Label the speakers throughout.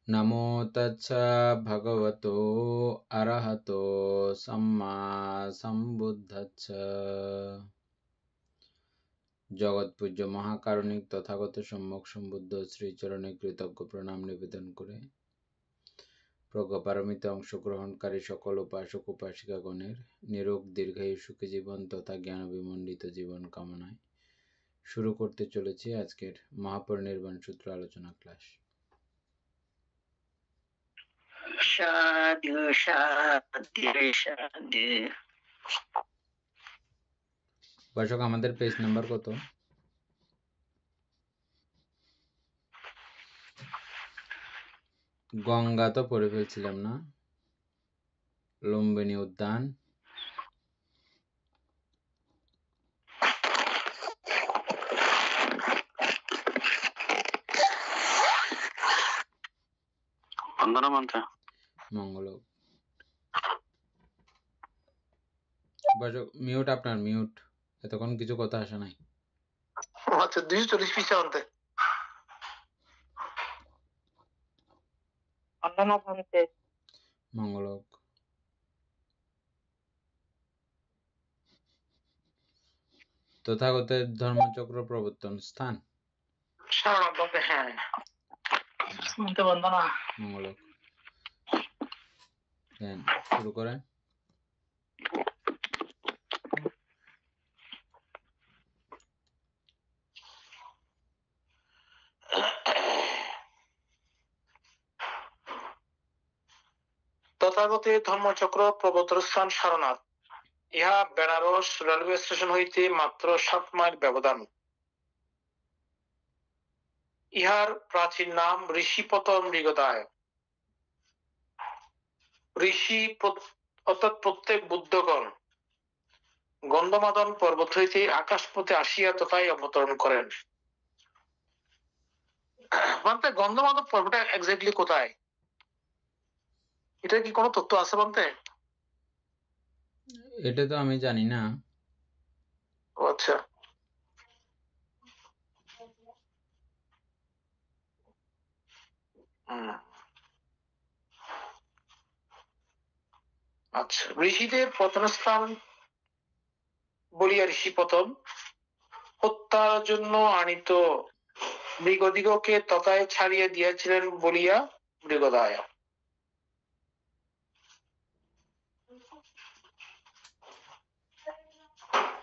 Speaker 1: নমো তচ্ছ ভগবতো অরহতো সম্মা সম্বুদ্ধস্স। জগৎপূজ্য মহাকারুণিক তথাগত সম্যক সম্বুদ্ধ শ্রীচরণে কৃতজ্ঞ প্রণাম নিবেদন করে প্রজ্ঞাপারমিতে অংশগ্রহণকারী সকল উপাসক উপাসিকাগণের নিরোগ দীর্ঘায়ু সুখী জীবন তথা জ্ঞান বিমণ্ডিত জীবন কামনায় শুরু করতে চলেছি আজকের মহাপরিনির্বাণ সূত্র আলোচনা ক্লাস।
Speaker 2: সাধু সাধু সাধু।
Speaker 1: দর্শক, আমাদের পেজ নাম্বার কত? গঙ্গা তো পড়ে ফেলছিলাম না, লুম্বিনী উদ্যান, মঙ্গল। দর্শক মিউট, আপনার মিউট, এতক্ষণ কিছু কথা আসে নাই।
Speaker 2: আচ্ছা 240 পিছে আনতে
Speaker 1: মঙ্গলক। তথাগতের ধর্মচক্র প্রবর্তন স্থান
Speaker 2: হ্যাঁ
Speaker 1: মঙ্গলক। শুরু করেন।
Speaker 2: তথাগতের ধর্মচক্র প্রবর্তন স্থান সারনাথ। ইহা বেনারস রেলওয়ে স্টেশন হইতে মাত্র 7 মাইল ব্যবধান। ইহার প্রাচীন নাম ঋষিপতন মৃগদায়। ঋষি অর্থাৎ প্রত্যেক বুদ্ধগণ গন্ধমাদন পর্বত হইতে আকাশপথে আসিয়া তথায় অবতরণ করেন। বলতে গন্ধমাদন পর্বটা এক্স্যাক্টলি কোথায়, এটা কি কোনো তথ্য আছে বলতে?
Speaker 1: এটা তো আমি জানি না।
Speaker 2: আচ্ছা আচ্ছা, ঋষিদের পতন স্থান বলিয়া ঋষিপতন, হত্যার জন্য আনিত মৃগদিগকে তথায় ছাড়িয়ে দিয়েছিলেন বলিয়া মৃগদায়।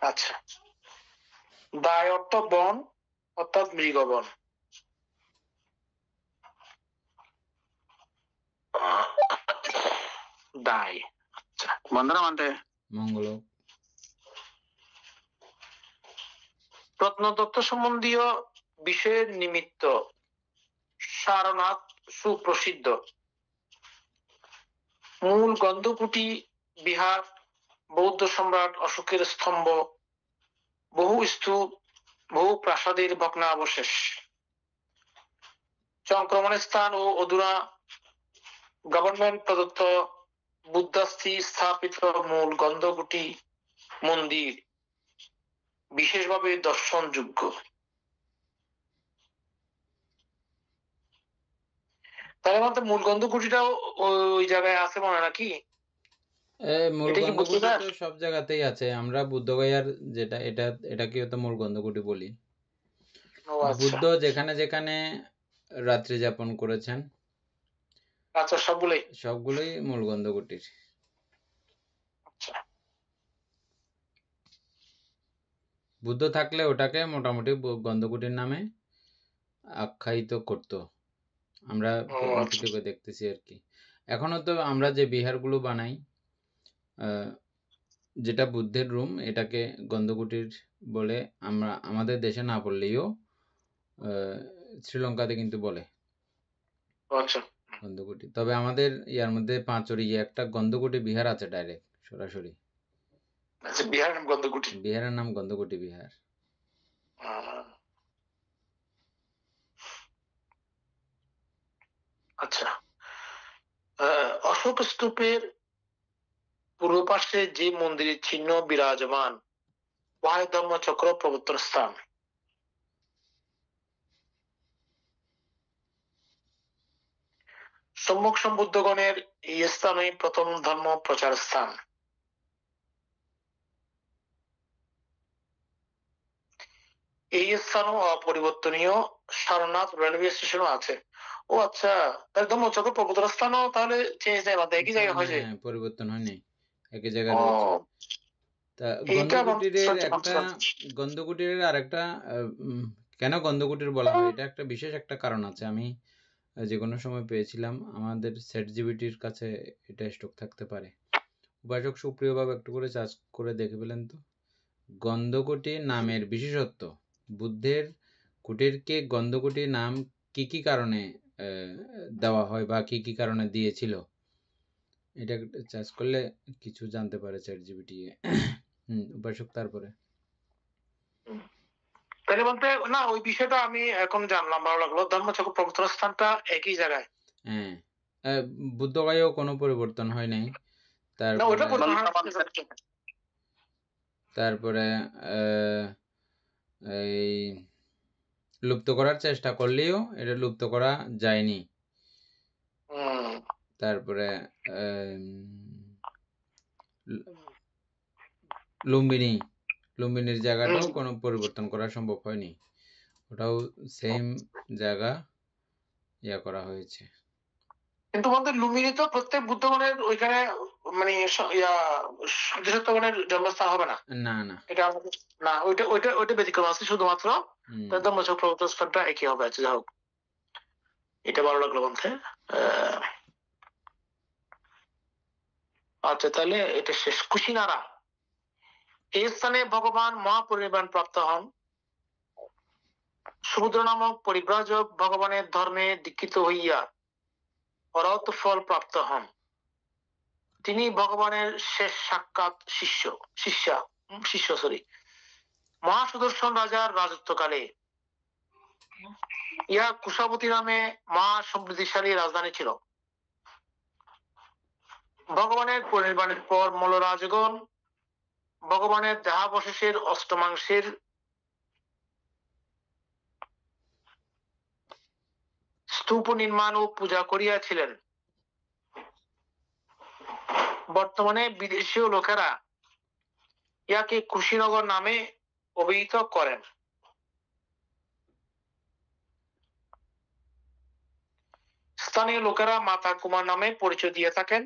Speaker 2: আচ্ছা, দায় অর্থ বন অর্থাৎ মৃগবন। দায়। আচ্ছা, বন্ধুরা মানতে
Speaker 1: মঙ্গল।
Speaker 2: প্রত্নতত্ত্ব সম্বন্ধীয় বিষয়ের নিমিত্ত সারনাথ সুপ্রসিদ্ধ। মূল গন্ধকুটি বিহার, বৌদ্ধ সম্রাট অশোকের স্তম্ভ, বহু স্তূপ, বহু প্রাসাদের ভগ্নাবশেষ, সংক্রমণের স্থান ও অধুনা গভর্নমেন্ট প্রদত্ত বুদ্ধাস্থি স্থাপিত মূল গন্ধকুটি মন্দির বিশেষভাবে দর্শনযোগ্য। তার মধ্যে মূল গন্ধকুটিটাও ওই জায়গায় আছে মনে নাকি?
Speaker 1: মূল গন্ধকুটি তো সব জায়গাতেই আছে। আমরা বুদ্ধগয়ার যেটা এটাকে তো মূল গন্ধকুটি বলি। বুদ্ধ যেখানে যেখানে রাত্রি যাপন করেছেন,
Speaker 2: আচ্ছা,
Speaker 1: সবগুলোই মূল গন্ধকুটির। বুদ্ধ থাকলে ওটাকে মোটামুটি গন্ধকুটির নামে আখ্যায়িত করত, আমরা প্রকৃতিকে দেখতেছি আর কি। এখনো তো আমরা যে বিহারগুলো বানাই, যেটা বুদ্ধের রুম, এটাকে গন্ধকুটির বলে। আমরা আমাদের দেশে না বললেও শ্রীলঙ্কাতে কিন্তু বলে গন্ধকুটি। তবে আমাদের ইয়ার মধ্যে পাঁচরি একটা গন্ধকুটি বিহার আছে, ডাইরেক্ট সরাসরি। বিহারের নাম গন্ধকুটি বিহার।
Speaker 2: আচ্ছা, অশোক স্তূপের পূর্ব পাশে যে মন্দিরের চিহ্ন বিরাজমান, উহাই ধর্মচক্র প্রবর্তন স্থান। সম্মুখ সম্বুদ্ধগণের এই স্থানই প্রথম ধর্ম প্রচার স্থান। এই স্থানও অপরিবর্তনীয়, সারনাথ রেলওয়ে স্টেশনও আছে। ও আচ্ছা, তাহলে ধর্মচক্র প্রভুতর স্থানও তাহলে চেঞ্জ নেই, বাদ একই জায়গায় হয়েছে।
Speaker 1: হ্যাঁ, পরিবর্তন হয়নি, একই জায়গায় রয়েছে। তা গন্ধকুটিরের আরেকটা কেন গন্ধকুটির বলা হয়, এটা একটা বিশেষ একটা কারণ আছে। আমি যে কোনো সময় পেয়েছিলাম, আমাদের সেট জিবিটির কাছে এটা স্টক থাকতে পারে। উপাসক সুপ্রিয় বাবু একটু করে চার্জ করে দেখে পেলেন তো। গন্ধকুটি নামের বিশেষত্ব, বুদ্ধের কুটিরকে গন্ধকুটি নাম কি কি কারণে দেওয়া হয় বা কি কি কারণে দিয়েছিল, এটা চার্জ করলে কিছু জানতে পারে চ্যাট জিপিটি। উপাসক তারপরে
Speaker 2: তাহলে বলতে না, ওই বিষয়টা আমি এখন জানলাম, ভালো লাগলো। ধর্মচক্র প্রভুতর স্থানটা একই জায়গায়।
Speaker 1: হ্যাঁ, বুদ্ধগয়াও কোনো পরিবর্তন হয় নাই। তারপরে এই লুপ্ত করার চেষ্টা করলেও এটা লুপ্ত করা যায়নি। তারপরে লুম্বিনীর জায়গাটাও কোনো পরিবর্তন করা সম্ভব হয়নি, ওটাও সেম জায়গা ইয়া করা হয়েছে।
Speaker 2: কিন্তু আমাদের লুম্বিনী তো প্রত্যেক বুদ্ধগণের ওইখানে মানে জন্মস্থান হবে না। না না, এটা আমাদের না, ওইটা ওইটা ওইটা ব্যতিক্রম আছে শুধুমাত্র। ধর্মচক্র প্রভুতর স্থানটা একই হবে। আচ্ছা, যাই হোক, এটা ভালো লাগলো বলতে। আচ্ছা, তাহলে এটা শেষ। কুশিনারা, এই স্থানে ভগবান মহাপরিনির্বাণ প্রাপ্ত হন। সমুদ্র নামক পরিব্রাজক ভগবানের ধর্মে দীক্ষিত হইয়া অরহত ফল প্রাপ্ত হন। তিনি ভগবানের শেষ সাক্ষাৎ শিষ্য মহাসুদর্শন রাজার রাজত্বকালে ইহা কুশাবতী নামে মহা সমৃদ্ধিশালী রাজধানী ছিল। ভগবানের পরিনির্বাণের পর মল্লরাজগণ ভগবানের দেহাবশেষের অষ্টমাংশের স্তূপ নির্মাণ ও পূজা করিয়াছিলেন। বর্তমানে বিদেশীয় লোকেরা ইয়াকে কুশীনগর নামে অভিহিত করেন। স্থানীয় লোকেরা মাতা কুমার নামে পরিচয় দিয়ে থাকেন।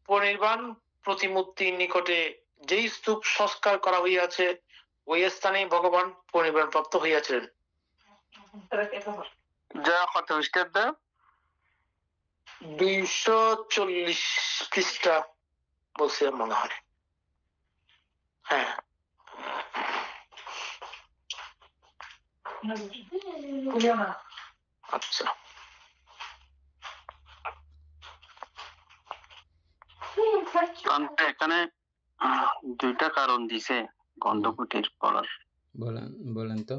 Speaker 2: পরিনির্বাণ প্রতিমূর্তির নিকটে যেই স্তূপ সংস্কার করা হইয়াছে, ওই স্থানে ভগবান পরিনির্বাণ প্রাপ্ত হইয়াছিলেন। যা কত খ্রিস্টাব্দ? 240 খ্রিস্টা বলছে মনে হয়। হ্যাঁ, আচ্ছা। এখানে দুইটা কারণ দিছে গন্ধকুটির বলার।
Speaker 1: বলেন তো।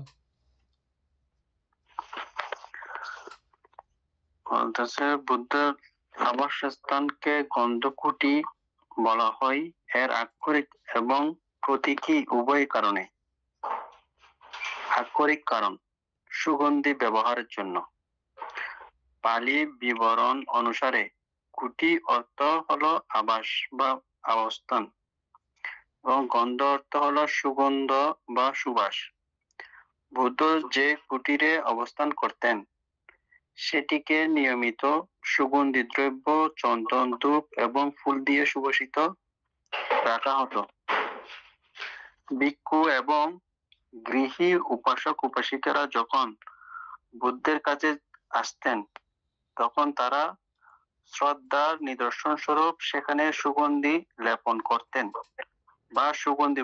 Speaker 2: বলতেছে বুদ্ধের আবাসস্থানকে গন্ধকুটি বলা হয় এর আক্ষরিক এবং প্রতীকী উভয় কারণে। আক্ষরিক কারণ সুগন্ধি ব্যবহারের জন্য। পালি বিবরণ অনুসারে কুটি অর্থ হলো আবাস বা অবস্থান এবং গন্ধ অর্থ হলো সুগন্ধ বা সুবাস। বুদ্ধ যে কুটিরে অবস্থান করতেন সেটিকে নিয়মিত সুগন্ধি দ্রব্য, চন্দন, ধূপ এবং ফুল দিয়ে সুবাসিত রাখা হতো। ভিক্ষু এবং গৃহী উপাসক উপাসিকারা যখন বুদ্ধের কাছে আসতেন তখন তারা শ্রদ্ধার নিদর্শন স্বরূপ সেখানে সুগন্ধি লেপন করতেন বা সুগন্ধি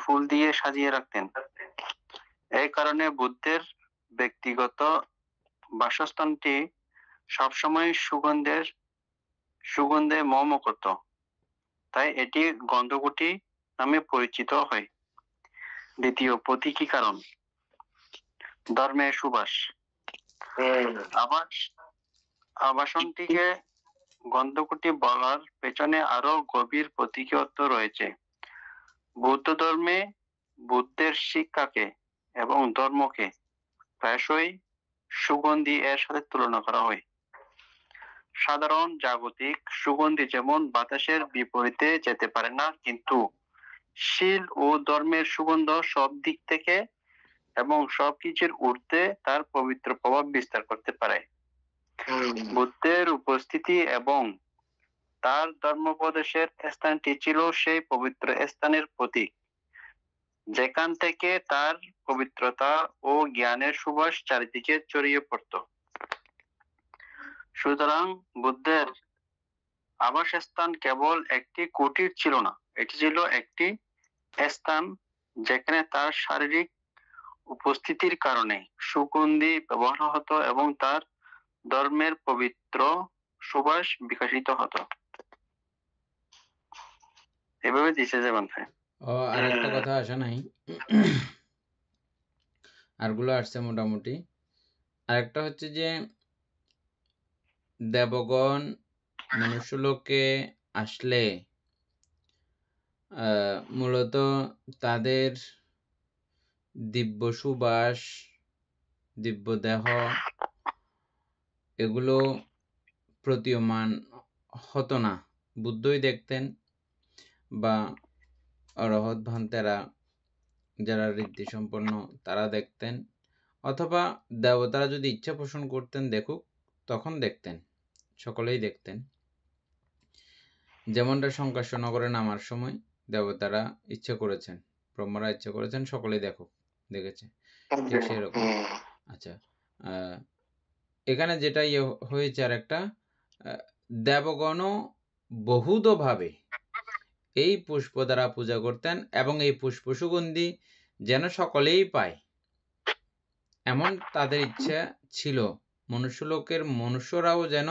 Speaker 2: ফুল দিয়ে সাজিয়ে রাখতেন। এই কারণে বুদ্ধের ব্যক্তিগত বাসস্থানটি সবসময় সুগন্ধে মম করত, তাই এটি গন্ধকুটি নামে পরিচিত হয়। দ্বিতীয় প্রতীকী কারণ ধর্মের সুবাস। আবাসনটিকে গন্ধকুটি বলার পেছনে আরো গভীর প্রতীকী অর্থ রয়েছে। বৌদ্ধ ধর্মে বুদ্ধের শিক্ষাকে এবং ধর্মকে
Speaker 3: প্রায়শই সুগন্ধি এর সাথে তুলনা করা হয়। সাধারণ জাগতিক সুগন্ধি যেমন বাতাসের বিপরীতে যেতে পারে না, কিন্তু শীল ও ধর্মের সুগন্ধ সব দিক থেকে এবং সবকিছুর ঊর্ধ্বে তার পবিত্র প্রভাব বিস্তার করতে পারে। বুদ্ধের উপস্থিতি এবং তার ধর্মোপদেশের স্থানটি ছিল সেই পবিত্র স্থানের প্রতীক, যেখান থেকে তার পবিত্রতা ও জ্ঞানের সুবাস চারিদিকে ছড়িয়ে পড়ত। সুতরাং বুদ্ধের আবাসস্থান কেবল একটি কুটির ছিল না, এটি ছিল একটি স্থান যেখানে তার শারীরিক উপস্থিতির কারণে সুগন্ধি ব্যবহার হতো এবং তার ধর্মের পবিত্র সুবাস বিকশিত হতো। এভাবে দিছে যেমন
Speaker 1: ও আর একটা কথা আসে নাই, আরগুলো আসছে মোটামুটি। আরেকটা হচ্ছে যে দেবগণ মনুষ্যলোকে আসলে মূলত তাদের দিব্য সুবাস, দিব্য দেহ এগুলো প্রতীয়মান হতো না। বুদ্ধই দেখতেন বা অরহৎ ভান্তেরা যারা ঋদ্ধি সম্পন্ন তারা দেখতেন, অথবা দেবতারা যদি ইচ্ছা পোষণ করতেন দেখুক তখন দেখতেন, সকলেই দেখতেন। যেমনটা শঙ্কর্ষণগরে নামার সময় দেবতারা ইচ্ছে করেছেন, ব্রহ্মারা ইচ্ছে করেছেন সকলেই দেখুক, দেখেছে, ঠিক সেরকম। আচ্ছা, এখানে যেটা হয়েছে আর একটা, দেবগণও বহুধভাবে এই পুষ্প দ্বারা পূজা করতেন এবং এই পুষ্প সুগন্ধি যেন সকলেই পায় এমন তাদের ইচ্ছা ছিল। মনুষ্যলোকের মনুষ্যরাও যেন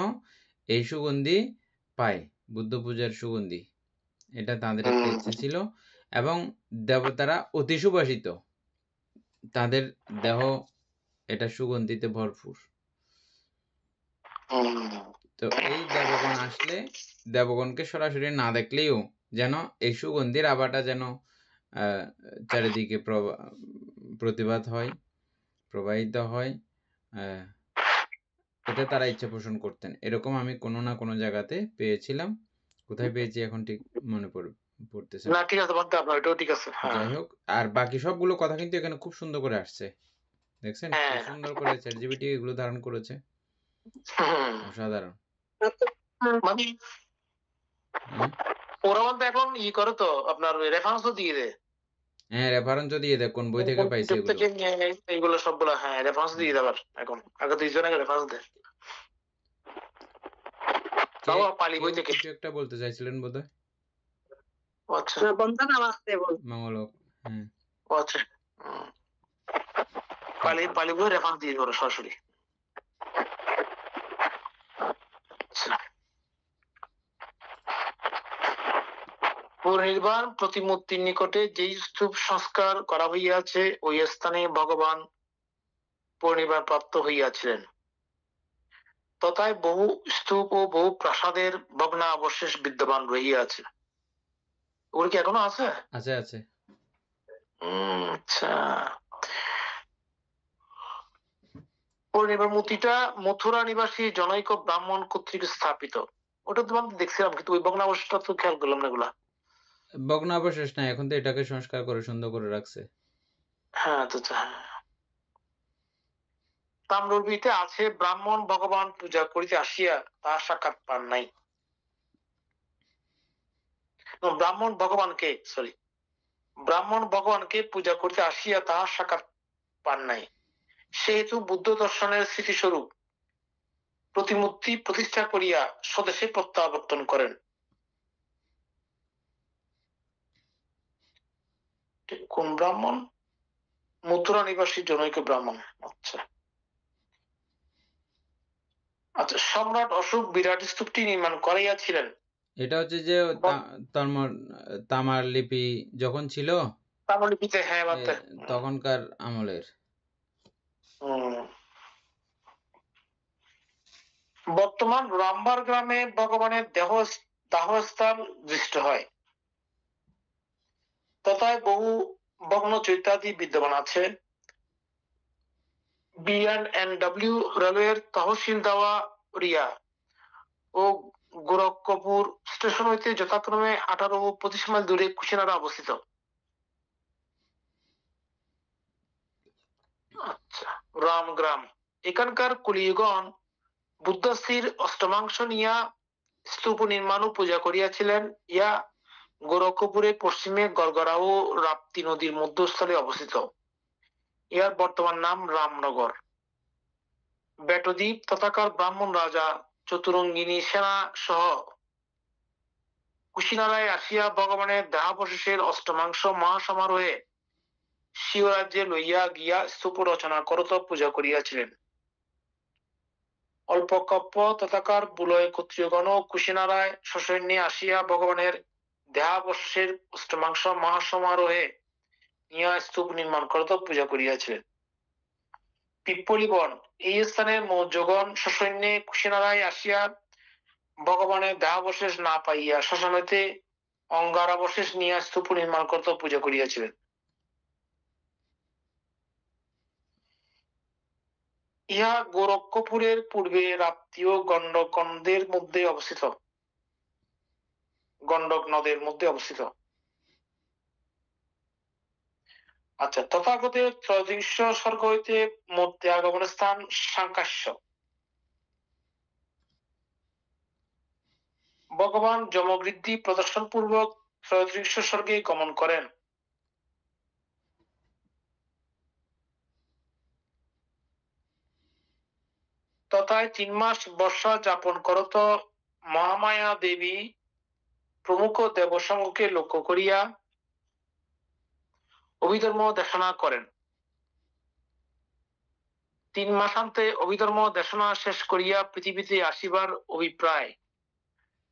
Speaker 1: এই সুগন্ধি পায়, বুদ্ধ পূজার সুগন্ধি, এটা তাদের একটা ইচ্ছা ছিল। এবং দেবতারা অতি সুবাসিত, তাদের দেহ এটা সুগন্ধিতে ভরপুর। তো এই দেবগণ আসলে দেবগণকে সরাসরি না দেখলেও যেন এই সুগন্ধির আভাটা যেন চারিদিকে প্রতিবাদ হয়, প্রবাহিত হয়, এটা তারা ইচ্ছা পোষণ করতেন। এরকম আমি কোনো না কোনো জায়গাতে পেয়েছিলাম, কোথায় পেয়েছি এখন ঠিক মনে পড়তেছে না।
Speaker 2: ঠিক আছে, এটাও ঠিক আছে।
Speaker 1: যাই হোক, আর বাকি সবগুলো কথা কিন্তু এখানে খুব সুন্দর করে আসছে, দেখছেন কি সুন্দর করে চ্যাটজিপিটি এগুলো ধারণ করেছে, অসাধারণ।
Speaker 2: মানে ওরা বলতে এখন করে তো আপনার রেফারেন্সও দিয়ে দেয়।
Speaker 1: হ্যাঁ, রেফারেন্স দিয়ে দেয় কোন বই থেকে পাইছে এগুলো,
Speaker 2: এইগুলো সবগুলো। হ্যাঁ, রেফারেন্স দিয়ে দেবার এখন, আগে 2 জন আগে রেফারেন্স দেয়। তাও পালি বই থেকে
Speaker 1: কিছু একটা বলতে চাইছিলেন বোধহয়।
Speaker 2: আচ্ছা, বন্ধনা আসতে বল
Speaker 1: মঙ্গলক। হ্যাঁ,
Speaker 2: আচ্ছা, পালি বই রেফারেন্স দিয়ে দেব সরাসরি। পরিনির্বাণ প্রতিমূর্তির নিকটে যেই স্তূপ সংস্কার করা হইয়াছে, ওই স্থানে ভগবান পরিনির্বাণ প্রাপ্ত হইয়াছিলেন। তথায় বহু স্তূপ ও বহু প্রাসাদের ভগ্নাবশেষ বিদ্যমান রহিয়াছে। ওগুলো কি এখনো আছে?
Speaker 1: আছে আছে।
Speaker 2: আচ্ছা, পরিনির্বাণ মূর্তিটা মথুরা নিবাসী জনৈক ব্রাহ্মণ কর্তৃক স্থাপিত। ওটা তো আমি দেখছিলাম, কিন্তু ওই ভগ্নাবশেষটা তো খেয়াল করলাম না। এগুলা
Speaker 1: ভগ্নাবশেষ না, এখন তো এটাকে সংস্কার করে সুন্দর করে রাখছে।
Speaker 2: হ্যাঁ, আচ্ছা। তাম্রলিপিতে আছে, ব্রাহ্মণ ভগবান পূজা করিতে আসিয়া তাহার সাক্ষাৎ পান নাই। ব্রাহ্মণ ভগবানকে পূজা করিতে আসিয়া তাহার সাক্ষাৎ পান নাই, সেহেতু বুদ্ধ দর্শনের স্মৃতিস্বরূপ প্রতিমূর্তি প্রতিষ্ঠা করিয়া স্বদেশে প্রত্যাবর্তন করেন। কোন ব্রাহ্মণ? মথুরা নিবাসী জনৈক ব্রাহ্মণ। আচ্ছা আচ্ছা, সম্রাট অশোক বিরাট স্তূপটি নির্মাণ করাইয়াছিলেন।
Speaker 1: এটা হচ্ছে যে তামার লিপি যখন ছিল,
Speaker 2: তাম্রলিপিতে, হ্যাঁ,
Speaker 1: তখনকার আমলের।
Speaker 2: বর্তমান রামবার গ্রামে ভগবানের দাহস্থান দৃষ্ট হয়। তথায় বহু ভগ্ন চৈত্যাদি বিদ্যমান আছে। BNNW রেলওয়ের তহসিল দাওয়ারিয়া ও গোরক্ষপুর স্টেশন হইতে যথাক্রমে 18 ও 25 মাইল দূরে কুশিনারা অবস্থিত। আচ্ছা, রামগ্রাম, এখানকার কুলিগণ বুদ্ধশ্রীর অষ্টমাংশ নিয়া স্তূপ নির্মাণ ও পূজা করিয়াছিলেন। ইয়া গোরক্ষপুরের পশ্চিমে গড়গড়া ও রাপ্তি নদীর মধ্যস্থলে অবস্থিত। ইহার বর্তমান নাম রামনগর। বেটদ্বীপ তথাকার ব্রাহ্মণ রাজা চতুরঙ্গিনী সেনা সহ কুশিনারায় আসিয়া ভগবানের দেহাবশেষের অষ্টমাংশ মহাসমারোহে স্বীয় রাজ্যে লইয়া গিয়া স্তূপ রচনা করত পূজা করিয়াছিলেন। অল্প কপ্প তথাকার বুলয় ক্ষত্রিয়গণ কুশিনারায় সসৈন্যে আসিয়া ভগবানের দেহাবশেষের অষ্টমাংশ মহাসমারোহে নিয়া স্তূপ নির্মাণ করত পূজা করিয়াছিলেন। পিপ্পলিবন, এই স্থানে মৌর্যগণ সসৈন্যে কুশিনারায় আসিয়া ভগবানের দেহাবশেষ না পাইয়া শ্মশান হইতে অঙ্গারাবশেষ নিয়ে স্তূপ নির্মাণ করত পূজা করিয়াছিলেন। ইহা গোরক্ষপুরের পূর্বে রাপ্তি ও গণ্ডক নদের মধ্যে অবস্থিত। আচ্ছা, তথাগতের ত্রয়োদশ স্বর্গ হইতে মূর্তি আগমনের স্থান সাংকাশ্য। ভগবান যমবৃদ্ধি প্রদর্শন পূর্বক ত্রয়োদশ স্বর্গে গমন করেন। তথায় 3 মাস বর্ষা যাপন করত মহামায়া দেবী প্রমুখ দেবসঙ্গকে লক্ষ্য করিয়া অভিধর্ম দেশনা করেন। 3 মাসান্তে অভিধর্ম দেশনা শেষ করিয়া পৃথিবীতে আসিবার অভিপ্রায়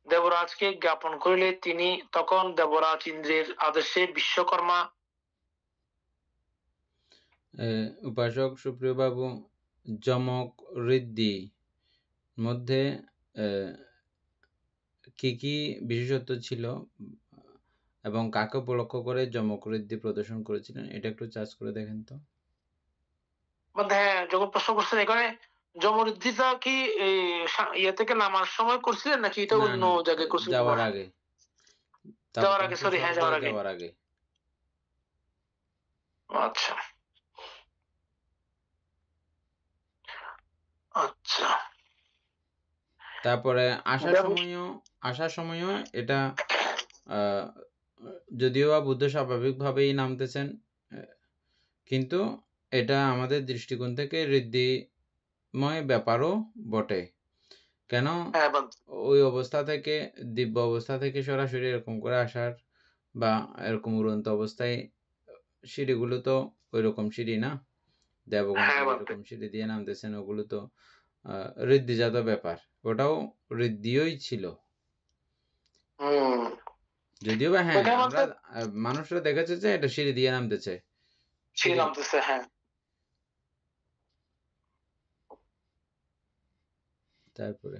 Speaker 2: দেবরাজকে জ্ঞাপন করিলে তিনি তখন দেবরাজ ইন্দ্রের আদেশে বিশ্বকর্মা
Speaker 1: উপাসক সুপ্রিয় বাবু, যমক ঋদ্ধি মধ্যে কি কি বিশেষত্ব ছিল এবং কাকে উপলক্ষ করে যমক ঋদ্ধি প্রদর্শন করেছিলেন, এটা একটু চার্জ করে দেখেন তো।
Speaker 2: হ্যাঁ, যখন প্রশ্ন করছেন এখানে যমঋদ্ধিটা কি ইয়ে থেকে নামার সময় করছিলেন নাকি এটা অন্য জায়গায় করছিলেন?
Speaker 1: যাওয়ার আগে,
Speaker 2: সরি, হ্যাঁ, যাওয়ার আগে। আচ্ছা আচ্ছা,
Speaker 1: তারপরে আসার সময়ও এটা যদিও বা বুদ্ধ স্বাভাবিকভাবেই নামতেছেন, কিন্তু এটা আমাদের দৃষ্টিকোণ থেকে ঋদ্ধিময় ব্যাপারও বটে। কেন ওই অবস্থা থেকে, দিব্য অবস্থা থেকে সরাসরি এরকম করে আসার বা এরকম উড়ন্ত অবস্থায়, সিঁড়িগুলো তো ওই রকম সিঁড়ি না, দেবগণ এরকম সিঁড়ি দিয়ে নামতেছেন, ওগুলো তো ঋদ্ধিজাত ব্যাপার, ওটাও ঋদ্ধিই ছিল। যদিও বা হ্যাঁ, আমরা মানুষরা দেখেছে যে এটা সিঁড়ি দিয়ে নামতেছে।
Speaker 2: হ্যাঁ।
Speaker 1: তারপরে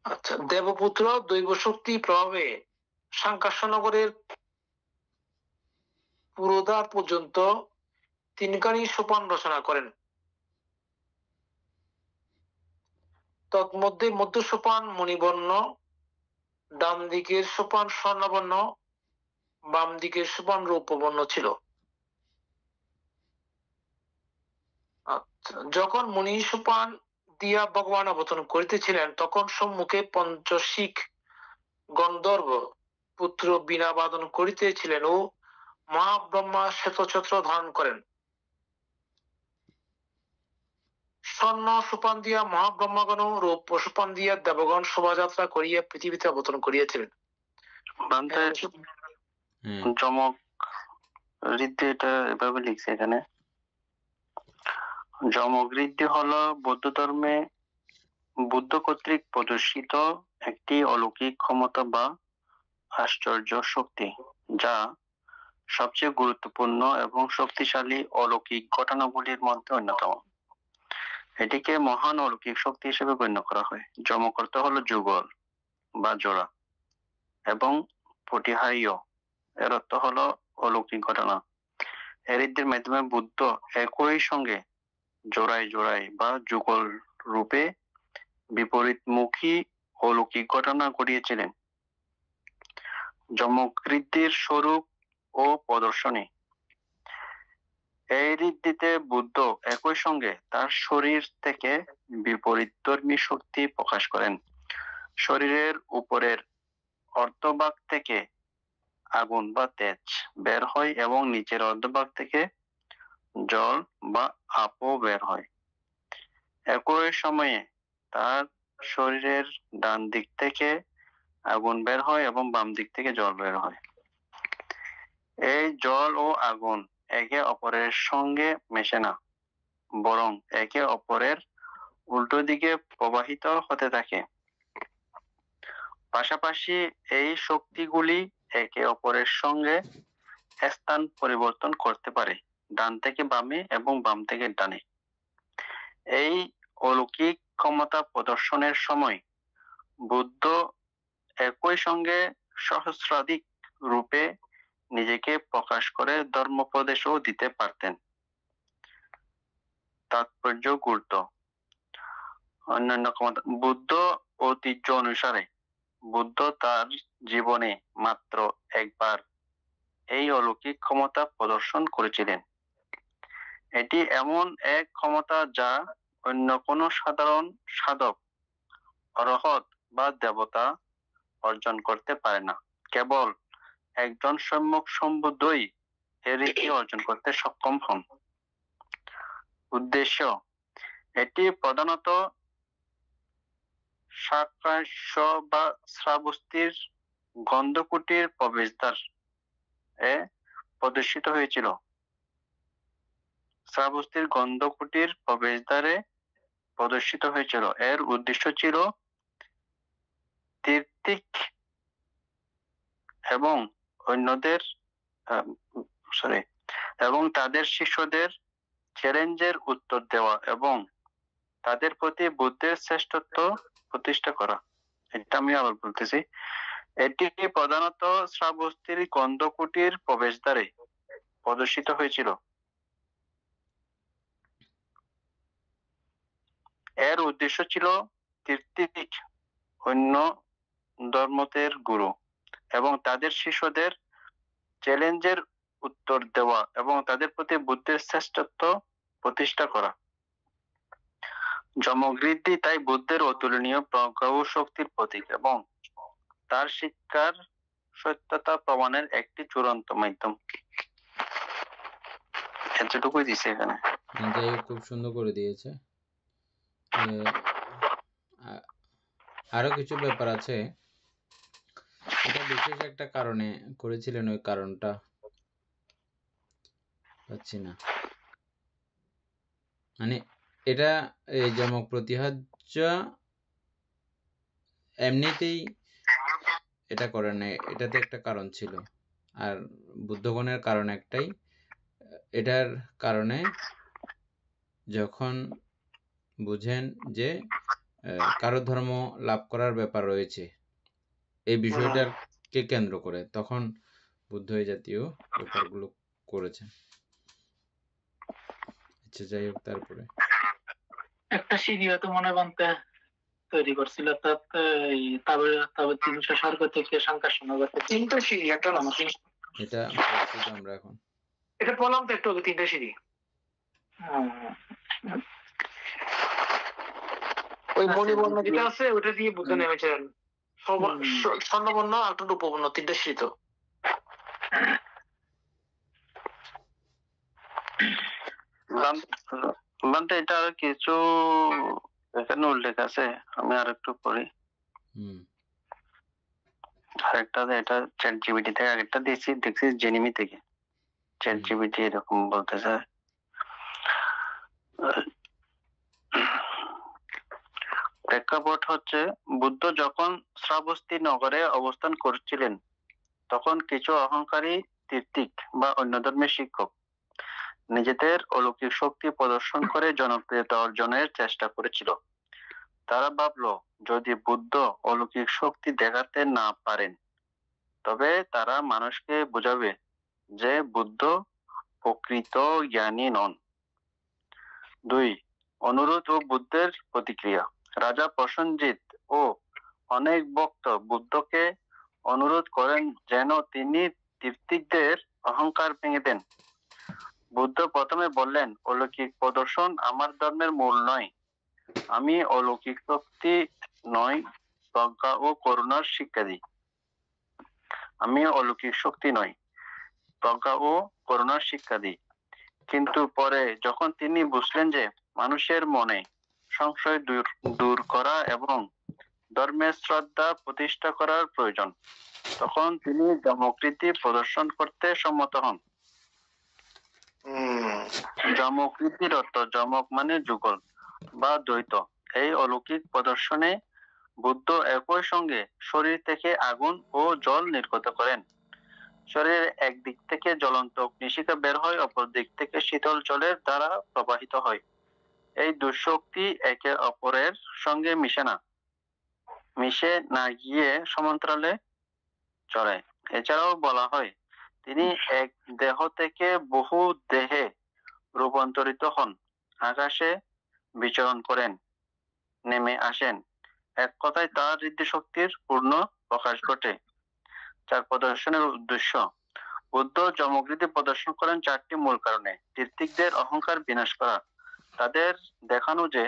Speaker 2: আচ্ছা, দেবপুত্র দৈব শক্তি প্রভাবে সাংকাশ্যনগরের পুরোদ্বার পর্যন্ত 3খানি সোপান রচনা করেন। তন্মধ্যে মধ্য সোপান মণিবর্ণ, ডান দিকের সোপান স্বর্ণবর্ণ, বাম দিকের সোপান রৌপ্যবর্ণ ছিল। আচ্ছা, যখন মণি সোপান দিয়া ভগবান অবতরণ করিতেছিলেন তখন সম্মুখে পঞ্চশিখ গন্ধর্ব পুত্র বীণা বাদন করিতেছিলেন ও মহাব্রহ্মা শ্বেতছত্র ধারণ করেন। স্বর্ণ সোপান দিয়া মহাব্রহ্মগণ, রৌপ্য সোপান দিয়া দেবগণ শোভাযাত্রা করিয়া পৃথিবীতে অবতরণ করিয়াছিলেন।
Speaker 3: যমক ঋদ্ধি এটা এভাবে লিখছে এখানে, যমক ঋদ্ধি হলো বৌদ্ধ ধর্মে বুদ্ধ কর্তৃক প্রদর্শিত একটি অলৌকিক ক্ষমতা বা আশ্চর্য শক্তি, যা সবচেয়ে গুরুত্বপূর্ণ এবং শক্তিশালী অলৌকিক ঘটনাগুলির মধ্যে অন্যতম। এটিকে মহান অলৌকিক শক্তি হিসেবে গণ্য করা হয়। যমক অর্থ হলো যুগল বা জোড়া এবং পটিহারীয় এর অর্থ হলো অলৌকিক ঘটনা। এই রীতির মাধ্যমে বুদ্ধ একই সঙ্গে জোড়ায় জোড়ায় বা যুগল রূপে বিপরীতমুখী অলৌকিক ঘটনা ঘটিয়েছিলেন। যমকৃদ্ধির স্বরূপ ও প্রদর্শনী। এই রীতিতে বুদ্ধ একই সঙ্গে তার শরীর থেকে বিপরীতধর্মী শক্তি প্রকাশ করেন। শরীরের উপরের অর্ধভাগ থেকে আগুন বা তেজ বের হয় এবং নিচের অর্ধভাগ থেকে জল বা আপও বের হয়। একই সময়ে তার শরীরের ডান দিক থেকে আগুন বের হয় এবং বাম দিক থেকে জল বের হয়। এই জল ও আগুন একে অপরের সঙ্গে মেশে না, বরং একে অপরের উল্টো দিকে প্রবাহিত হতে থাকে। পাশাপাশি এই শক্তিগুলি একে অপরের সঙ্গে স্থান পরিবর্তন করতে পারে, ডান থেকে বামে এবং বাম থেকে ডানে। এই অলৌকিক ক্ষমতা প্রদর্শনের সময় বুদ্ধ একই সঙ্গে সহস্রাধিক রূপে নিজেকে প্রকাশ করে ধর্মোপদেশও দিতে পারতেন। তাৎপর্য গুরুত্ব। অন্যান্য ক্ষমতা। বুদ্ধ ঐতিহ্য অনুসারে বুদ্ধ তার জীবনে মাত্র একবার এই অলৌকিক ক্ষমতা প্রদর্শন করেছিলেন। এটি এমন এক ক্ষমতা যা অন্য কোনো সাধারণ সাধক, অরহত বা দেবতা অর্জন করতে পারে না। কেবল একজন সম্যক সম্বুদ্ধই এর রীতি অর্জন করতে সক্ষম হন। উদ্দেশ্য। এটি প্রধানত শাকাস্য বা শ্রাবস্তির গন্ধকুটির প্রবেশদ্বার এ প্রদর্শিত হয়েছিল। শ্রাবস্তির গন্ধকুটির প্রবেশদ্বারে প্রদর্শিত হয়েছিল। এর উদ্দেশ্য ছিল তীর্থিক এবং অন্যদের এবং তাদের শিষ্যদের চ্যালেঞ্জের উত্তর দেওয়া এবং তাদের প্রতি বুদ্ধের শ্রেষ্ঠত্ব প্রতিষ্ঠা করা। এটা আমি আবার বলতেছি। এটি প্রধানত শ্রাবস্তির গন্ধকুটির প্রবেশদ্বারে প্রদর্শিত হয়েছিল। এর উদ্দেশ্য ছিল তীর্থিক, অন্য ধর্মতের গুরু এবং তাদের শিষ্যদের চ্যালেঞ্জের উত্তর দেওয়া এবং তাদের প্রতি বুদ্ধের শ্রেষ্ঠত্ব প্রতিষ্ঠা করা। যমকৃদ্ধি তাই বুদ্ধের অতুলনীয় প্রজ্ঞা ও শক্তির প্রতীক এবং তার শিক্ষার সত্যতা প্রমাণের একটি চূড়ান্ত মাধ্যম। এতটুকুই দিছে এখানে।
Speaker 1: যাই হোক, খুব সুন্দর করে দিয়েছে। আরো কিছু ব্যাপার আছে। এটা বিশেষ একটা কারণে করেছিলেন, ওই কারণটা পাচ্ছি না। মানে এটা এই যমক প্রতিহার্য এমনিতেই এটা করে নাই, এটাতে একটা কারণ ছিল। আর বুদ্ধগণের কারণ একটাই, এটার কারণে যখন বুঝেন যে কারো ধর্ম লাভ করার ব্যাপার রয়েছে এই বিষয়টাকে কেন্দ্র করে, তখন বুদ্ধ এই জাতীয় ব্যাপারগুলো করেছেন। আচ্ছা, যাই হোক, তারপরে
Speaker 2: একটা সিরিয়া তো মনে বানতে তৈরি করছিল, তারপরে 300 স্বর্গ থেকে শঙ্করনগর থেকে 3টা সিঁড়ি, একটা না
Speaker 1: এটা পড়ছি তো আমরা এখন।
Speaker 2: এটা বললাম তো একটু আগে, 3টা সিঁড়ি। ওই মণিবর্ণ যেটা আছে ওটা দিয়ে বুদ্ধ নেমেছিলেন। স্বর্ণবর্ণ আর একটা রূপবর্ণ, 3টা সিঁড়ি তো।
Speaker 3: এটা আর কিছু এখানে উল্লেখ আছে, আমি আর একটু পড়ি। আরেকটা এটা চ্যাট জিপিটি থেকে, আরেকটা দেখছি জেনিমি থেকে। চ্যাট জিপিটি এরকম বলতেছে, প্রেক্ষাপট হচ্ছে বুদ্ধ যখন শ্রাবস্তি নগরে অবস্থান করছিলেন তখন কিছু অহংকারী তীর্থিক বা অন্য ধর্মের শিক্ষক নিজেদের অলৌকিক শক্তি প্রদর্শন করে জনপ্রিয়তা অর্জনের চেষ্টা করেছিল। তারা ভাবলো যদি বুদ্ধ অলৌকিক শক্তি দেখাতে না পারেন তবে তারা মানুষকে বোঝাবে যে বুদ্ধ প্রকৃত জ্ঞানী নন। 2. অনুরোধ ও বুদ্ধের প্রতিক্রিয়া। রাজা প্রসেনজিৎ ও অনেক ভক্ত বুদ্ধকে অনুরোধ করেন যেন তিনি তীর্থিকদের অহংকার ভেঙে দেন। বুদ্ধ প্রথমে বললেন, অলৌকিক প্রদর্শন আমার ধর্মের মূল নয়। আমি অলৌকিক শক্তি নয়, প্রজ্ঞা ও করুণার শিক্ষা দিই। আমি অলৌকিক শক্তি নয়, প্রজ্ঞা ও করুণার শিক্ষা দিই। কিন্তু পরে যখন তিনি বুঝলেন যে মানুষের মনে সংশয় দূর করা এবং ধর্মের শ্রদ্ধা প্রতিষ্ঠা করার প্রয়োজন, তখন তিনি যমকৃতি প্রদর্শন করতে সম্মত হন। যমকৃতির অর্থ, যমক মানে যুগল বা দ্বৈত। এই অলৌকিক প্রদর্শনে বুদ্ধ একই সঙ্গে শরীর থেকে আগুন ও জল নির্গত করেন। শরীরের একদিক থেকে জ্বলন্ত অগ্নিশিখা বের হয়, অপর দিক থেকে শীতল জলের দ্বারা প্রবাহিত হয়। এই দুঃশক্তি একে অপরের সঙ্গে মিশে না গিয়ে সমান্তরালে চলে। এছাড়াও বলা হয় তিনি এক দেহ থেকে বহু দেহে রূপান্তরিত হন, আকাশে বিচরণ করেন, নেমে আসেন। এক কথায় তার ঋদ্ধি শক্তির পূর্ণ প্রকাশ ঘটে। তার প্রদর্শনের উদ্দেশ্য, বুদ্ধ যমকৃতি প্রদর্শন করেন 4টি মূল কারণে। তীর্থিকদের অহংকার বিনাশ করা, তাদের দেখানো যে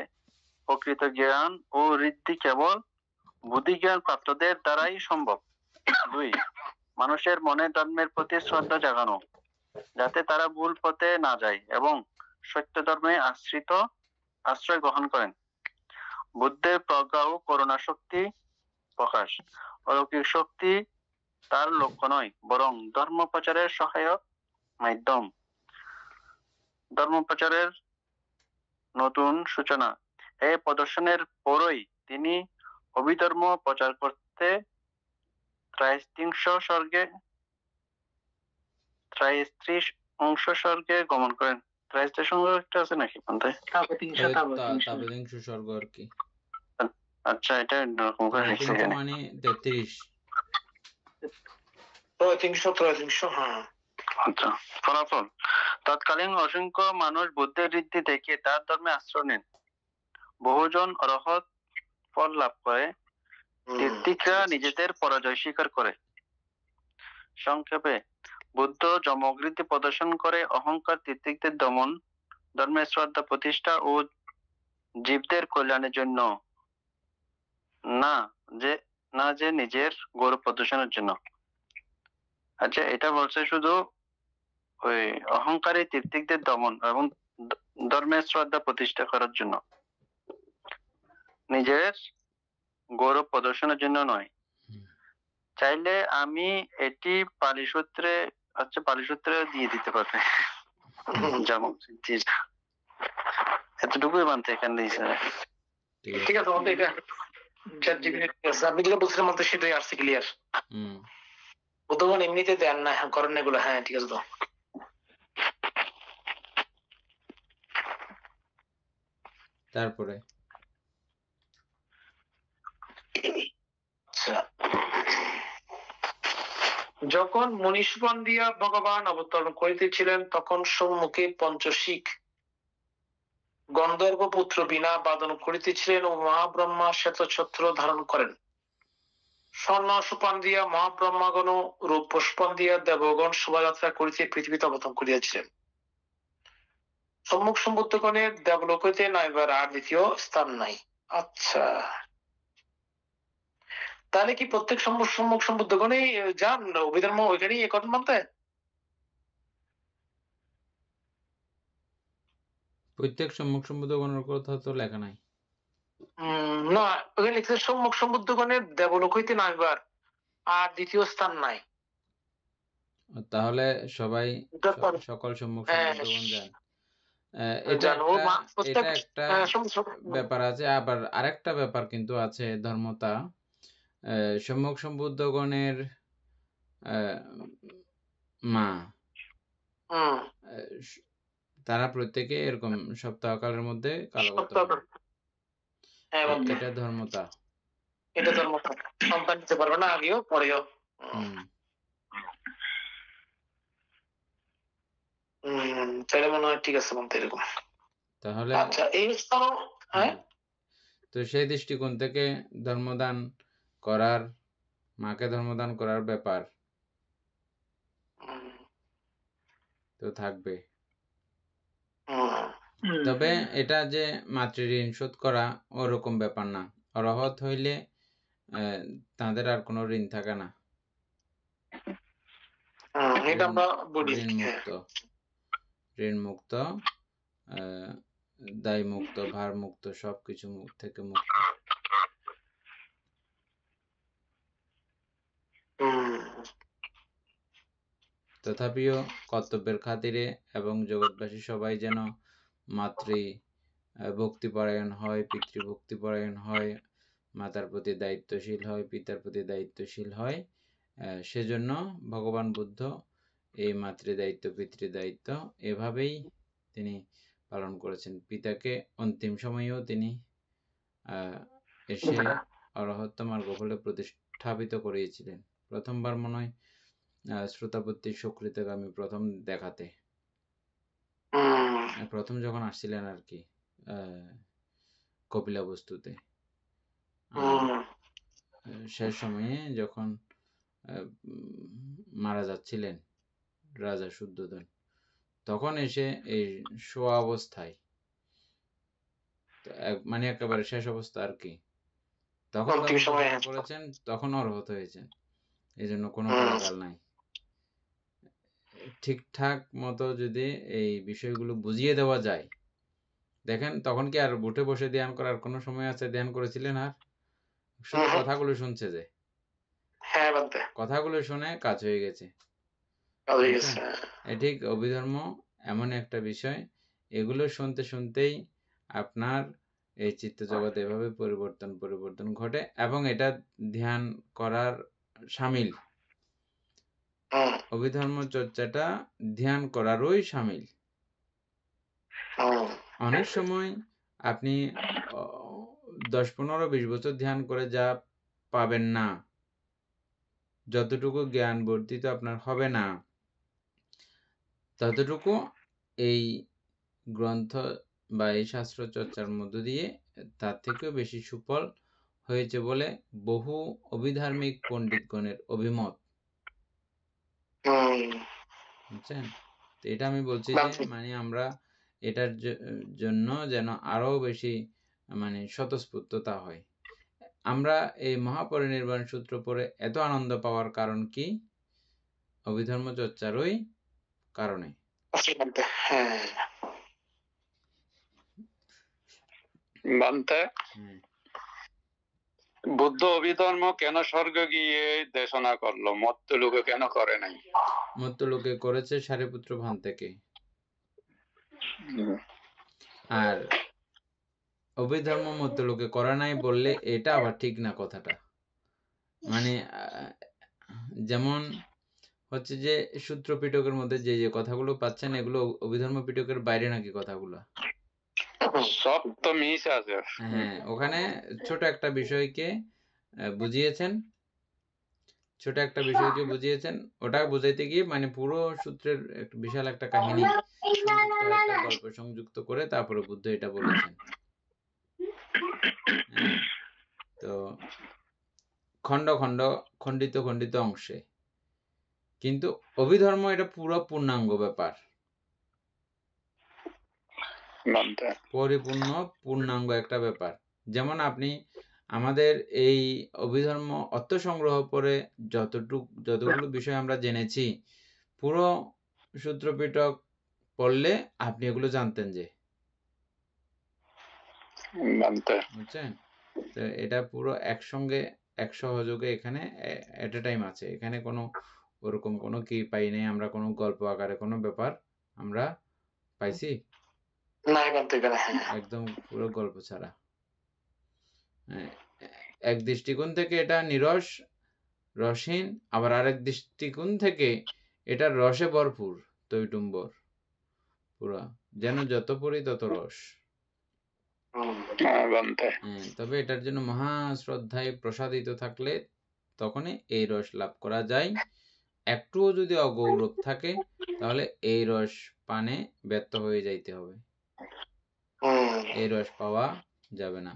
Speaker 3: প্রকৃত জ্ঞান ও ঋদ্ধি কেবল বুদ্ধিজ্ঞান প্রাপ্তদের দ্বারাই সম্ভব। 2. মানুষের মনে ধর্মের প্রতি শ্রদ্ধা জাগানো, যাতে তারা ভুল পথে না যায় এবং সত্য ধর্মে আশ্রয় গ্রহণ করেন। বুদ্ধের প্রজ্ঞা ও করুণা শক্তি প্রকাশ, অলৌকিক শক্তি তার লক্ষ্য নয়, বরং ধর্ম প্রচারের সহায়ক মাধ্যম। ধর্ম প্রচারের নতুন সূচনা। এই প্রদর্শনের পরই তিনি অভিধর্ম প্রচার করতে 33 স্বর্গে গমন করেন। 33 একটা আছে নাকি পন্থায়?
Speaker 1: তাবতিংশ স্বর্গ আর কি।
Speaker 3: আচ্ছা, এটা এরকম করে লিখছে এখানে।
Speaker 1: মানে 33।
Speaker 2: হ্যাঁ।
Speaker 3: আচ্ছা, ফলাফল, তৎকালীন অসংখ্য মানুষ বুদ্ধের ঋদ্ধি দেখে তার ধর্মে আশ্রয় নেন। বহুজন অরহৎ ফল লাভ করে। তীর্থিকরা নিজেদের পরাজয় স্বীকার করে। সংক্ষেপে, বুদ্ধ যমকৃতি প্রদর্শন করে অহংকার, তীর্থিকদের দমন, ধর্মের শ্রদ্ধা প্রতিষ্ঠা ও জীবদের কল্যাণের জন্য, না যে নিজের গৌরব প্রদর্শনের জন্য। আচ্ছা, এটা বলছে শুধু ওই অহংকারী তীর্থিকদের দমন এবং ধর্মের শ্রদ্ধা প্রতিষ্ঠা করার জন্য, নিজের গৌরব প্রদর্শনের জন্য নয়। চাইলে আমি এটি পালি সূত্রে দিয়ে দিতে পারবে। যেমন এতটুকুই মানতে এখানে দিয়েছে।
Speaker 2: ঠিক আছে, আমাদের এটা আপনি যেটা বলছিলেন মতো সেটাই আসছে ক্লিয়ার। বুদ্ধগণ এমনিতে দেন না, হ্যাঁ করেন এগুলো। হ্যাঁ ঠিক আছে। তো
Speaker 1: তারপরে
Speaker 2: যখন মনীষগণ দিয়া ভগবান অবতরণ করিতেছিলেন, তখন সম্মুখে পঞ্চশিখ গন্ধর্ব পুত্র বীণা বাদন করিতেছিলেন ও মহাব্রহ্মা শ্বেত ছত্র ধারণ করেন। স্বর্ণ সোপান দিয়া মহাব্রহ্মাগণ রূপ পুষ্পন দিয়া দেবগণ শোভাযাত্রা করিতে পৃথিবীতে অবতরণ করিয়াছিলেন। সম্মুখ সম্বুদ্ধগণের দেবলোক হইতে নাইবার আর দ্বিতীয় স্থান নাই। আচ্ছা, তাহলে কি প্রত্যেক সম্মুখ সম্বুদ্ধগণেই যান অভিধর্ম ওইখানেই এ কথা মানতে?
Speaker 1: প্রত্যেক সম্মুখ সম্বুদ্ধগণের কথা তো লেখা নাই।
Speaker 2: না, ওখানে লিখছে সম্মুখ সম্বুদ্ধগণের দেবলোক হইতে নাইবার আর দ্বিতীয় স্থান নাই।
Speaker 1: তাহলে সবাই সকল সম্মুখ সম্বুদ্ধগণ যান। এটা একটা ব্যাপার আছে। আবার আরেকটা ব্যাপার কিন্তু আছে ধর্মতা। সম্মুখ সম্বুদ্ধগণের মা, তারা প্রত্যেকে এরকম সপ্তাহকালের মধ্যে কালগত। এটা ধর্মতা।
Speaker 2: এটা ধর্মতা, সন্তান দিতে পারবে না আগেও পরেও। তাহলে মনে হয় ঠিক আছে বলতে এরকম।
Speaker 1: তাহলে
Speaker 2: আচ্ছা এই স্থানও হ্যাঁ
Speaker 1: তো সেই দৃষ্টিকোণ থেকে ধর্মদান করার, মাকে ধর্মদান করার ব্যাপার তো থাকবে। তবে এটা যে মাতৃঋণ শোধ করা ওরকম ব্যাপার না। অরহত হইলে তাদের আর কোনো ঋণ থাকে না,
Speaker 2: এটা আমরা বলি
Speaker 1: ঋণ মুক্ত, ঋণ মুক্ত, দায় মুক্ত, ভার মুক্ত, সবকিছু থেকে মুক্ত। তথাপিও কর্তব্যের খাতিরে এবং জগৎবাসী সবাই যেন মাতৃ ভক্তিপরায়ণ হয়, পিতৃভক্তিপরায়ণ হয়, মাতার প্রতি দায়িত্বশীল হয়, পিতার প্রতি দায়িত্বশীল হয়, সেজন্য ভগবান বুদ্ধ এই মাতৃদায়িত্ব পিতৃদায়িত্ব এভাবেই তিনি পালন করেছেন। পিতাকে অন্তিম সময়েও তিনি এসে অরহত্ত মার্গফলে প্রতিষ্ঠাপিত করিয়েছিলেন। প্রথমবার মনে হয় শ্রোতাপত্তি সুকৃতগামী প্রথম দেখাতে, প্রথম যখন আসছিলেন আর কি কপিলাবস্তুতে, শেষ সময়ে যখন মারা যাচ্ছিলেন রাজা শুদ্ধোধন, তখন এসে এই শোয়া অবস্থায়, মানে একেবারে শেষ অবস্থা আর কি, তখন করেছেন, তখন অরহত হয়েছেন। এই জন্য কোনো গালাগাল নাই। ঠিকঠাক মতো যদি এই বিষয়গুলো বুঝিয়ে দেওয়া যায়, দেখেন তখন কি আর উঠে বসে ধ্যান করার কোনো সময় আছে? ধ্যান করেছিলেন আর শুধু কথাগুলো শুনছে, যে কথাগুলো শুনে কাজ হয়ে গেছে। ঠিক অভিধর্ম এমন একটা বিষয়, এগুলো শুনতে শুনতেই আপনার এই চিত্ত জগৎ এভাবে পরিবর্তন ঘটে, এবং এটা ধ্যান করার শামিল। অভিধর্ম চর্চাটা ধ্যান করারই শামিল। অনেক সময় আপনি 10, 15, 20 বছর ধ্যান করে যা পাবেন না, যতটুকু জ্ঞান বর্ধিত আপনার হবে না, ততটুকু এই গ্রন্থ বা এই শাস্ত্র চর্চার মধ্য দিয়ে তার থেকেও বেশি সুফল হয়েছে বলে বহু অভিধার্মিক পণ্ডিতগণের অভিমত। বুঝছেন? তো এটা আমি বলছি যে মানে আমরা এটার জন্য যেন আরো বেশি মানে স্বতঃস্ফূর্ততা হয়। আমরা এই মহাপরিনির্বাণ সূত্র পড়ে এত আনন্দ পাওয়ার কারণ কি? অভিধর্ম চর্চারই কারণে।
Speaker 4: বুদ্ধ অভিধর্ম কেন স্বর্গ গিয়ে দেশনা করলো, মত্ত লোকে কেন করে নাই?
Speaker 1: মত্ত লোকে করেছে সারিপুত্র ভান থেকে। আর অভিধর্ম মত্ত লোকে করে নাই বললে এটা আবার ঠিক না কথাটা। মানে যেমন হচ্ছে যে সূত্র পিটকের মধ্যে যে যে কথাগুলো পাচ্ছেন, এগুলো অভিধর্ম পিটকের বাইরে নাকি কথাগুলো?
Speaker 4: সব তো মিস আছে।
Speaker 1: হ্যাঁ, ওখানে ছোট একটা বিষয়কে বুঝিয়েছেন, ওটা বুঝাইতে গিয়ে মানে পুরো সূত্রের বিশাল একটা কাহিনী একটা গল্প সংযুক্ত করে তারপরে বুদ্ধ এটা বলেছেন। তো খণ্ডিত অংশে, কিন্তু অভিধর্ম এটা পুরো পূর্ণাঙ্গ ব্যাপার, পরিপূর্ণ পূর্ণাঙ্গ একটা ব্যাপার। যেমন আপনি আমাদের এই অভিধর্ম অর্থ সংগ্রহ করে যতগুলো বিষয় আমরা জেনেছি, পুরো সূত্রপিটক পড়লে আপনি এগুলো জানতেন যে, বুঝছেন? তো এটা পুরো একসঙ্গে এক সহযোগে এখানে এট এ টাইম আছে। এখানে কোনো ওরকম কোনো কি পাই নাই আমরা, কোনো গল্প আকারে কোনো ব্যাপার আমরা পাইছি একদম পুরো গল্প ছাড়া। এক দৃষ্টিকোণ থেকে এটা নিরস রসহীন, আবার আরেক দৃষ্টিকোণ থেকে এটা রসে ভরপুর, টইটুম্বর পুরা, যেন যত পড়ি তত রস। তবে এটার জন্য মহা শ্রদ্ধায় প্রসাদিত থাকলে তখনই এই রস লাভ করা যায়। একটুও যদি অগৌরব থাকে তাহলে এই রস পানে ব্যর্থ হয়ে যাইতে হবে, এই রস পাওয়া যাবে না।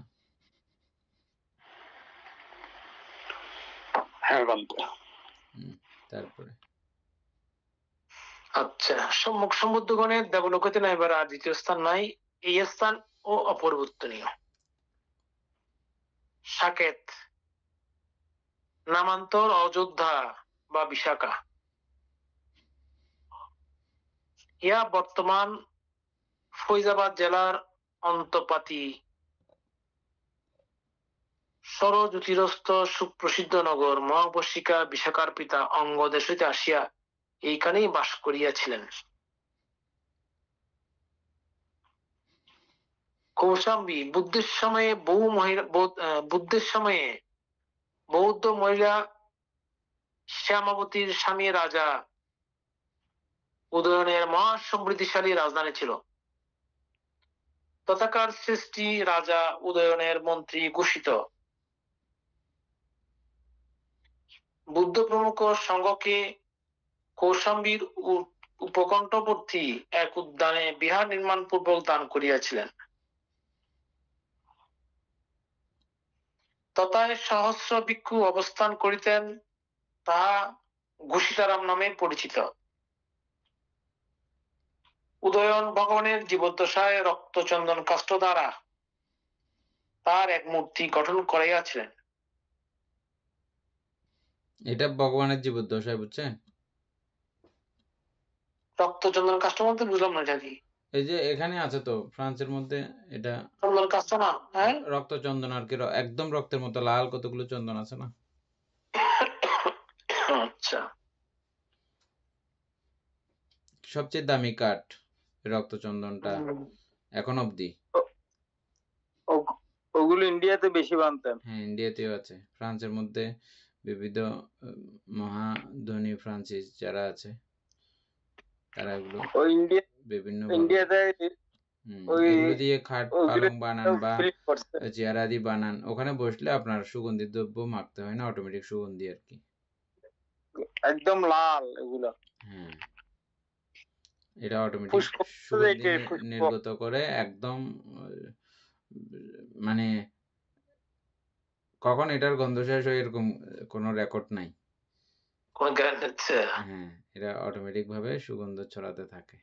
Speaker 4: হ্যাঁ বন্ধু।
Speaker 1: তারপরে
Speaker 2: আচ্ছা, সম্মুখ সমুদ্রগণের দেবলোকতে নাইবার আর দ্বিতীয় স্থান নাই, এই স্থান ও অপরিবর্তনীয়। সাকেত, নামান্তর অযোধ্যা বা বিশাখা, ইহা বর্তমান ফৈজাবাদ জেলার অন্তপাতি সরজ্যোতিরস্থ সুপ্রসিদ্ধ নগর মহাবর্ষিকা বিশাখার পিতা অঙ্গদেশ হইতে আসিয়া এইখানেই বাস করিয়াছিলেন। কৌশাম্বী, বুদ্ধের সময়ে বৌদ্ধ মহিলা শ্যামাবতীর স্বামী রাজা উদয়নের মহা সমৃদ্ধিশালী রাজধানী ছিল। তথাকার সৃষ্টি রাজা উদয়নের মন্ত্রী ঘোষিত বুদ্ধ প্রমুখ সংঘকে কৌশাম্বীর উপকণ্ঠবর্তী এক উদ্যানে বিহার নির্মাণ পূর্বক দান করিয়াছিলেন। তথায় সহস্র ভিক্ষু অবস্থান করিতেন, তাহা ঘোষিতারাম নামে পরিচিত। উদয়ন ভগবানের জীবদ্দশায় রক্তচন্দন কাষ্ঠ দ্বারা তার এক মূর্তি গঠন করাইয়াছিলেন।
Speaker 1: এটা ভগবানের জীবদ্দশায়, বুঝছেন?
Speaker 2: রক্তচন্দন কাষ্ঠ বলতে বুঝলাম না, জানি
Speaker 1: এই যে এখানে আছে তো ফ্রান্সের মধ্যে, এটা
Speaker 2: চন্দন কাষ্ঠ না? হ্যাঁ,
Speaker 1: রক্তচন্দন আর কি, একদম রক্তের মতো লাল কতগুলো চন্দন আছে না?
Speaker 2: আচ্ছা,
Speaker 1: সবচেয়ে দামি কাঠ রক্তচন্দনটা এখন অবধি।
Speaker 5: ওগুলো ইন্ডিয়াতে বেশি বানতেন।
Speaker 1: হ্যাঁ, ইন্ডিয়াতেও আছে। ফ্রান্সের মধ্যে বিবিধ মহাধনী ফ্রান্সিস যারা আছে তারা এগুলো বিভিন্ন
Speaker 5: ইন্ডিয়াতে
Speaker 1: এগুলো দিয়ে খাট পালং বানান বা চেয়ার আদি বানান। ওখানে বসলে আপনার সুগন্ধি দ্রব্য মাখতে হয় না, অটোমেটিক সুগন্ধি আর কি,
Speaker 5: একদম লাল এগুলো।
Speaker 1: হ্যাঁ, এটা অটোমেটিক সুগন্ধি নির্গত করে একদম, মানে কখন এটার গন্ধ শেষ হয় এরকম কোনো রেকর্ড নাই। হ্যাঁ, এটা অটোমেটিক ভাবে সুগন্ধ ছড়াতে থাকে।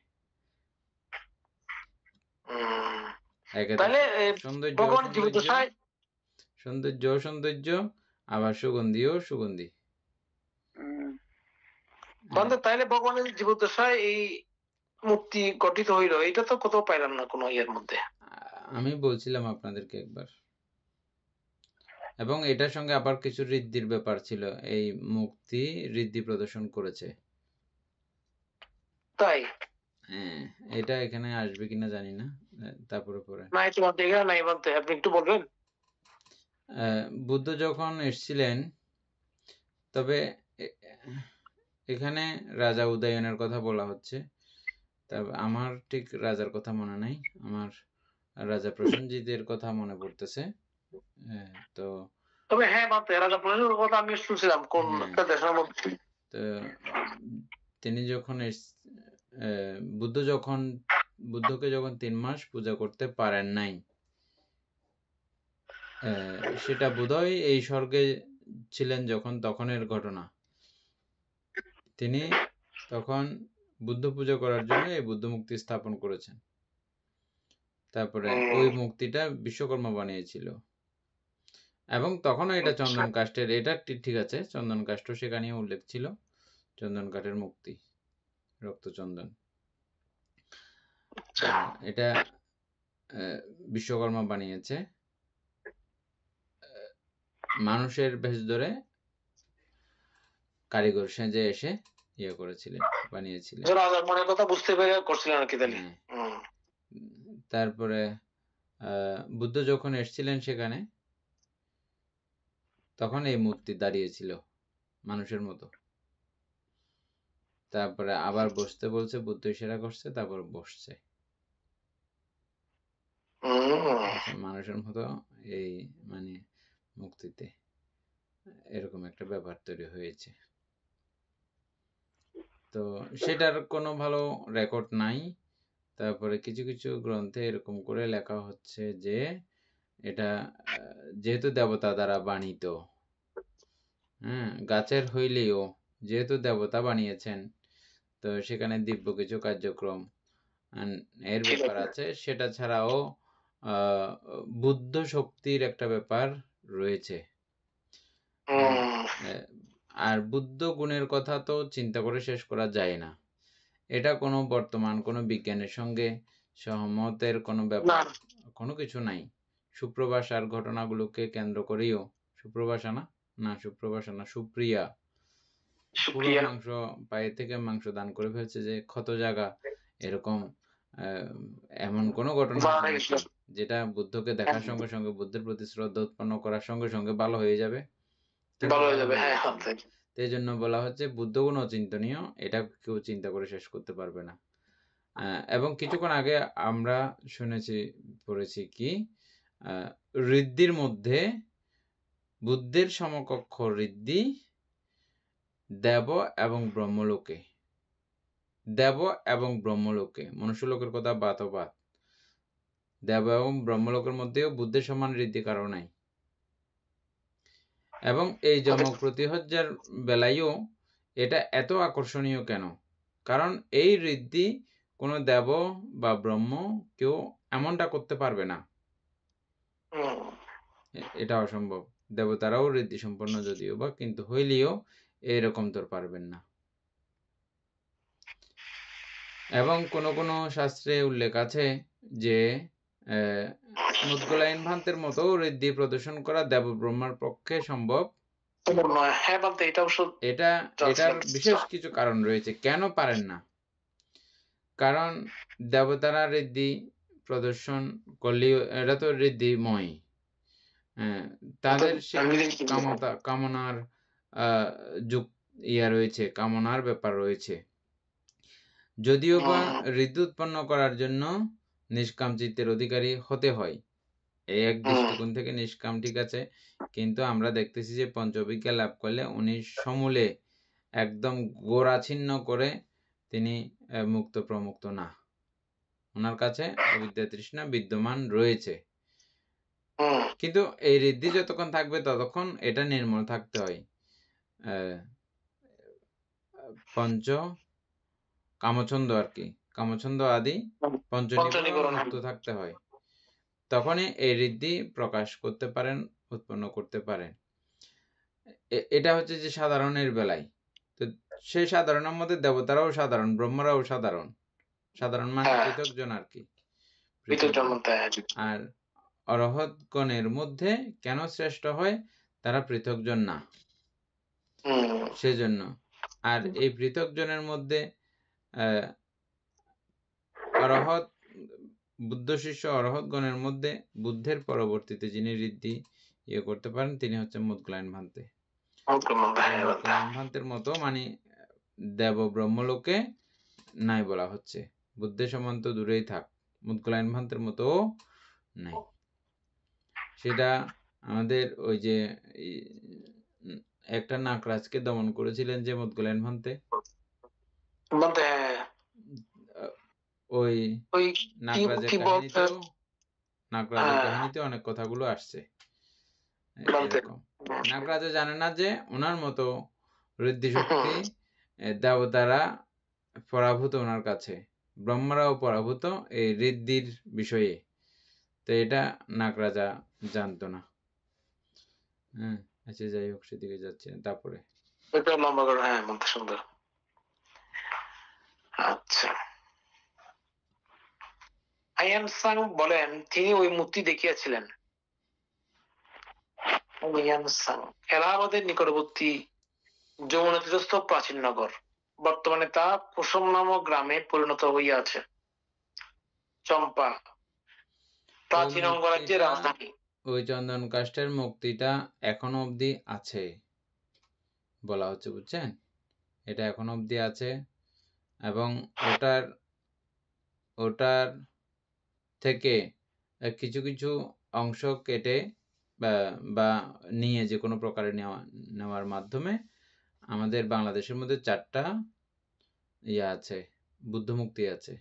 Speaker 1: সৌন্দর্য আবার সুগন্ধিও সুগন্ধি।
Speaker 2: তাইলে ভগবানের জীবদ্দশায় এই মূর্তি গঠিত হইল, এটা তো কোথাও পাইলাম না কোনো ইয়ের মধ্যে।
Speaker 1: আমি বলছিলাম আপনাদেরকে একবার, এবং এটার সঙ্গে আবার কিছু ঋদ্ধির ব্যাপার ছিল। এই মুক্তি ঋদ্ধি প্রদর্শন করেছে,
Speaker 2: তাই?
Speaker 1: হ্যাঁ, এটা এখানে আসবে কিনা জানি না, তারপরে পরে
Speaker 2: আপনি একটু বলবেন।
Speaker 1: বুদ্ধ যখন এসেছিলেন, তবে এখানে রাজা উদয়নের কথা বলা হচ্ছে, তবে আমার ঠিক রাজার কথা মনে নাই, আমার রাজা প্রসেনজিতের কথা মনে পড়তেছে। তো
Speaker 2: তবে হ্যাঁ, রাজা প্রসেনজিতের কথা আমি শুনছিলাম কোন একটা দেশের মধ্যে। তো
Speaker 1: তিনি যখন বুদ্ধকে যখন 3 মাস পূজা করতে পারেন নাই, সেটা বোধহয় এই স্বর্গে ছিলেন যখন, তখনের ঘটনা। তিনি তখন বুদ্ধ পূজা করার জন্য এই বুদ্ধ মুক্তি স্থাপন করেছেন। তারপরে ওই মুক্তিটা বিশ্বকর্মা বানিয়েছিল, এবং তখনও এটা চন্দন কাষ্ঠের, এটা ঠিক আছে, চন্দন কাষ্ঠ সেখানেও উল্লেখ ছিল, চন্দন কাঠের মুক্তি, রক্তচন্দন। এটা বিশ্বকর্মা বানিয়েছে, মানুষের বেশ ধরে কারিগর সেজে এসে ইয়ে করেছিলেন, বানিয়েছিলেন।
Speaker 2: মনের কথা বুঝতে পেরে করছিলেন আর কি।
Speaker 1: তারপরে বুদ্ধ যখন এসেছিলেন সেখানে, তখন এই মূর্তি দাঁড়িয়েছিল মানুষের মতো। তারপরে আবার বসতে বলছে, বুদ্ধ ইশারা করছে, তারপর বসছে মানুষের মতো। এই মানে মুক্তিতে এরকম একটা ব্যাপার তৈরি হয়েছে। তো সেটার কোনো ভালো রেকর্ড নাই। তারপরে কিছু কিছু গ্রন্থে এরকম করে লেখা হচ্ছে যে এটা যেহেতু দেবতা দ্বারা বানিত, হ্যাঁ, গাছের হইলেও যেহেতু দেবতা বানিয়েছেন, তো সেখানে দিব্য কিছু কার্যক্রম এর ব্যাপার আছে। সেটা ছাড়াও বুদ্ধ শক্তির একটা ব্যাপার রয়েছে। আর বুদ্ধ গুণের কথা তো চিন্তা করে শেষ করা যায় না। এটা কোনো বর্তমান কোনো বিজ্ঞানের সঙ্গে সহমতের কোনো ব্যাপার কোনো কিছু নাই। সুপ্রভাষার ঘটনাগুলোকে কেন্দ্র করেও, সুপ্রভাষা না সুপ্রিয়া পুরো মাংস পায়ে থেকে মাংস দান করে ফেলছে যে ক্ষত জায়গা, এরকম এমন কোনো ঘটনা যেটা বুদ্ধকে দেখার সঙ্গে সঙ্গে বুদ্ধের প্রতি শ্রদ্ধা উৎপন্ন করার সঙ্গে সঙ্গে ভালো হয়ে যাবে। এই জন্য বলা হচ্ছে বুদ্ধগুণ অচিন্তনীয়, এটা কেউ চিন্তা করে শেষ করতে পারবে না। এবং কিছুক্ষণ আগে আমরা পড়েছি কি ঋদ্ধির মধ্যে বুদ্ধের সমকক্ষ ঋদ্ধি দেব এবং ব্রহ্মলোকে, দেব এবং ব্রহ্মলোকে, মনুষ্যলোকের কথা বাত, দেব এবং ব্রহ্মলোকের মধ্যেও বুদ্ধের সমান ঋদ্ধি কারো নাই। এবং এই যমক প্রতিহজ্জার বেলায়ও এটা এত আকর্ষণীয় কেন? কারণ এই ঋদ্ধি কোনো দেব বা ব্রহ্ম কেউ এমনটা করতে পারবে না, এটা অসম্ভব। দেবতারাও ঋদ্ধি সম্পন্ন যদিও বা, কিন্তু হইলেও এরকম তোর পারবেন না। এবং কোনো কোনো শাস্ত্রে উল্লেখ আছে যে মুদ্গলায়ন ভান্তের মতো ঋদ্ধি প্রদর্শন করা দেব ব্রহ্মার পক্ষে সম্ভব। এটার বিশেষ কিছু কারণ রয়েছে কেন পারেন না। কারণ দেবতারা ঋদ্ধি প্রদর্শন করলেও এটা তো ঋদ্ধিময়, তাদের কামনার রয়েছে, কামনার ব্যাপার রয়েছে। যদিও বা ঋদ্ধি উৎপন্ন করার জন্য নিষ্কাম চিত্তের অধিকারী হতে হয়, এই এক দৃষ্টিকোণ থেকে নিষ্কাম ঠিক আছে, কিন্তু আমরা দেখতেছি যে পঞ্চবিজ্ঞা লাভ করলে উনি সমূলে একদম গোড়া ছিন্ন করে তিনি মুক্ত প্রমুক্ত না, ওনার কাছে অবিদ্যা তৃষ্ণা বিদ্যমান রয়েছে। কিন্তু এই ঋদ্ধি যতক্ষণ থাকবে ততক্ষণ এটা নির্মল থাকতে হয়, পঞ্চ কামছন্দ আর কি, কামছন্দ আদি পঞ্চনিবরণ মুক্ত থাকতে হয়, তখনই এই ঋদ্ধি প্রকাশ করতে পারেন, উৎপন্ন করতে পারেন। এটা হচ্ছে যে সাধারণের বেলায়। তো সেই সাধারণের মধ্যে দেবতারাও সাধারণ, ব্রহ্মরাও সাধারণ, সাধারণ মানে পৃথকজন আর কি। আর অরহৎগণের মধ্যে কেন শ্রেষ্ঠ হয়? তারা পৃথকজন না, সেজন্য। আর এই পৃথকজনের মধ্যে অরহৎ বুদ্ধ শিষ্য অরহৎগণের মধ্যে বুদ্ধের পরবর্তীতে যিনি ঋদ্ধি করতে পারেন তিনি হচ্ছেন মুদ্গলায়ন ভান্তে। মুদ্গলায়ন ভান্তের মতো মানে দেব ব্রহ্মলোকে নাই বলা হচ্ছে, বুদ্ধের সমান তো দূরেই থাক, মুদ্গলায়ন ভান্তের মতো নাই। সেটা আমাদের ওই যে একটা নাগরাজকে দমন করেছিলেন যে মুদ্গলায়ন ভান্তে, ওই নাগরাজের কাহিনীতে অনেক কথাগুলো আসছে এরকম। নাগরাজা জানে না যে ওনার মতো ঋদ্ধি শক্তি দেবতারা পরাভূত ওনার কাছে, ব্রহ্মারাও পরাভূত এই ঋদ্ধির বিষয়ে, তো এটা নাগরাজা জানতো না। আচ্ছা যাই হোক, সেদিকে যাচ্ছে। তারপরে
Speaker 2: আচ্ছা, আয়ান সাং বলেন তিনি ওই মূর্তি দেখিয়েছিলেন। এলাহাবাদের নিকটবর্তী যমুনা তীরস্থ প্রাচীন নগর, বর্তমানে তা কুসুম নামক গ্রামে পরিণত হইয়াছে। চম্পা প্রাচীন অঙ্গরাজ্যের রাজধানী।
Speaker 1: ওই চন্দন কাষ্ঠের মূর্তিটা এখনো অবধি আছে বলা হচ্ছে, বুঝছেন? এটা এখনো অবধি আছে এবং ওটার থেকে কিছু কিছু অংশ কেটে বা নিয়ে যে কোনো প্রকারে নেওয়ার মাধ্যমে আমাদের বাংলাদেশের মধ্যে 4টা ইয়া আছে, বুদ্ধ মুক্তি আছে,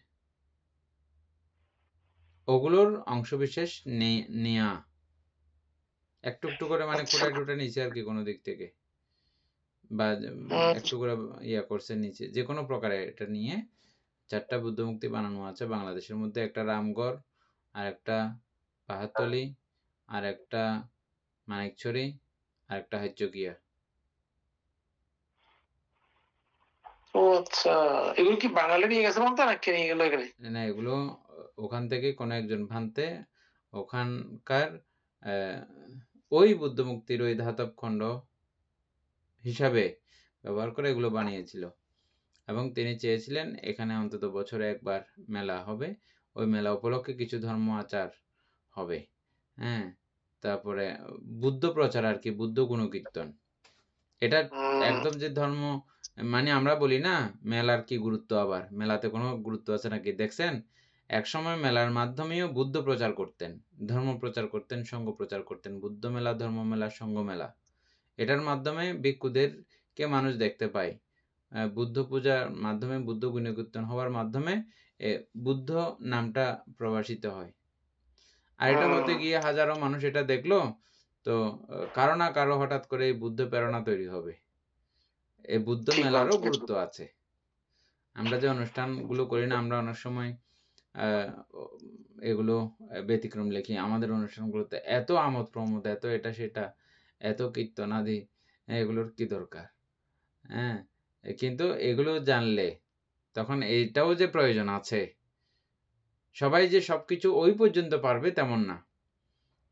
Speaker 1: ওগুলোর অংশবিশেষ নেয়া একটু একটু করে, মানে
Speaker 2: আচ্ছা।
Speaker 1: খোটায় টোটা নিচে আর কি, কোনো দিক থেকে, বা একটু করে ইয়া করছে নিচে, যে কোনো প্রকারে এটা নিয়ে 4টা বুদ্ধ মুক্তি বানানো আছে বাংলাদেশের মধ্যে। একটা রামগড়, আর একটা পাহাড়তলি, আর একটা মানিকছড়ি, আর একটা হাইচকিয়া।
Speaker 2: ও আচ্ছা, এগুলো কি বাঙালি নিয়ে গেছে বলতে, না কে নিয়ে গেল এখানে?
Speaker 1: না, এগুলো ওখান থেকে কোনো একজন ভান্তে ওখানকার ওই বুদ্ধ মুক্তির ওই ধাতব খণ্ড হিসাবে ব্যবহার করে এগুলো বানিয়েছিল, এবং তিনি চেয়েছিলেন এখানে অন্তত বছরে একবার মেলা হবে, ওই মেলা উপলক্ষে কিছু ধর্ম আচার হবে, হ্যাঁ, তারপরে বুদ্ধ প্রচার আর কি, বুদ্ধ গুণকীর্তন। এটা একদম যে ধর্ম, মানে আমরা বলি না মেলার কি গুরুত্ব, আবার মেলাতে কোনো গুরুত্ব আছে নাকি? দেখছেন, একসময় মেলার মাধ্যমেও বুদ্ধ প্রচার করতেন, ধর্ম প্রচার করতেন, সঙ্ঘ প্রচার করতেন, বুদ্ধ মেলা, ধর্ম মেলা, সঙ্ঘ মেলা। এটার মাধ্যমে ভিক্ষুদেরকে মানুষ দেখতে পায়, বুদ্ধ পূজার মাধ্যমে, বুদ্ধ গুণকীর্তন হওয়ার মাধ্যমে বুদ্ধ নামটা প্রবাসিত হয়। আর এটা হতে গিয়ে হাজারো মানুষ এটা দেখলো, তো কারো না কারো হঠাৎ করে এই বুদ্ধ প্রেরণা তৈরি হবে। এই বুদ্ধ
Speaker 2: ঠিক
Speaker 1: মেলারও
Speaker 2: আছে।
Speaker 1: গুরুত্ব আছে। আমরা যে অনুষ্ঠানগুলো করি না, আমরা অনেক সময় এগুলো ব্যতিক্রম লিখি। আমাদের অনুষ্ঠানগুলোতে এত আমোদ প্রমোদ, এত এটা সেটা, এত কীর্তনাদি, এগুলোর কি দরকার? হ্যাঁ, কিন্তু এগুলো জানলে তখন এইটাও যে প্রয়োজন আছে, সবাই যে সবকিছু ওই পর্যন্ত পারবে তেমন না।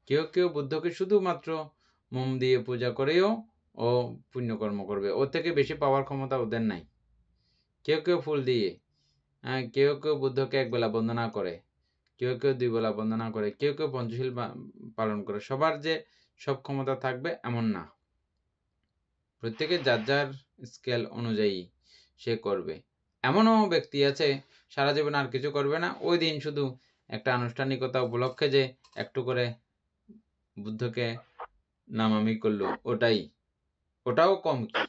Speaker 1: কেউ কেউ বুদ্ধকে শুধুমাত্র মোম দিয়ে পূজা করেও ও পুণ্যকর্ম করবে, ওর থেকে বেশি পাওয়ার ক্ষমতা ওদের নাই। কেউ কেউ ফুল দিয়ে, কেউ কেউ বুদ্ধকে একবেলা বন্দনা করে, কেউ কেউ 2 বেলা বন্দনা করে, কেউ কেউ পঞ্চশীল পালন করে। সবার যে সব ক্ষমতা থাকবে এমন না, প্রত্যেকে যার যার স্কেল অনুযায়ী সে করবে। এমনও ব্যক্তি আছে সারা জীবন আর কিছু করবে না, ওই দিন শুধু একটা আনুষ্ঠানিকতা উপলক্ষে যে একটু করে বুদ্ধকে নামামি করলো, ওটাও কম কি।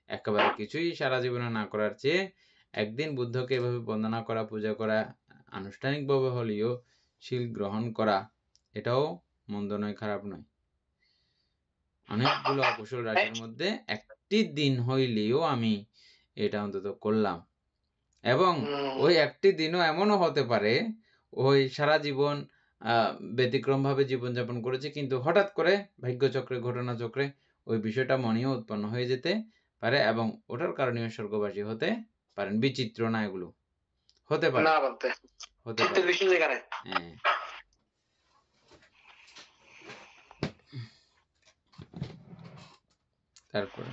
Speaker 1: একেবারে কিছুই সারা জীবনে না করার চেয়ে একদিন বুদ্ধকে এভাবে বন্দনা করা, পূজা করা, আনুষ্ঠানিকভাবে হলেও শীল গ্রহণ করা, এটাও মন্দ নয়, খারাপ নয়। অনেকগুলো অকুশল রাশির মধ্যে একটি দিন হইলেও আমি এটা অন্তত করলাম, এবং ওই একটি দিনও এমনও হতে পারে ওই সারা জীবন ব্যতিক্রমভাবে জীবনযাপন করেছে, কিন্তু হঠাৎ করে ভাগ্যচক্রে, ঘটনাচক্রে ওই বিষয়টা মনেও উৎপন্ন হয়ে যেতে পারে, এবং ওটার কারণেও স্বর্গবাসী হতে পারেন। বিচিত্র না এগুলো? হতে পারে, হতে পারে। হ্যাঁ, তারপরে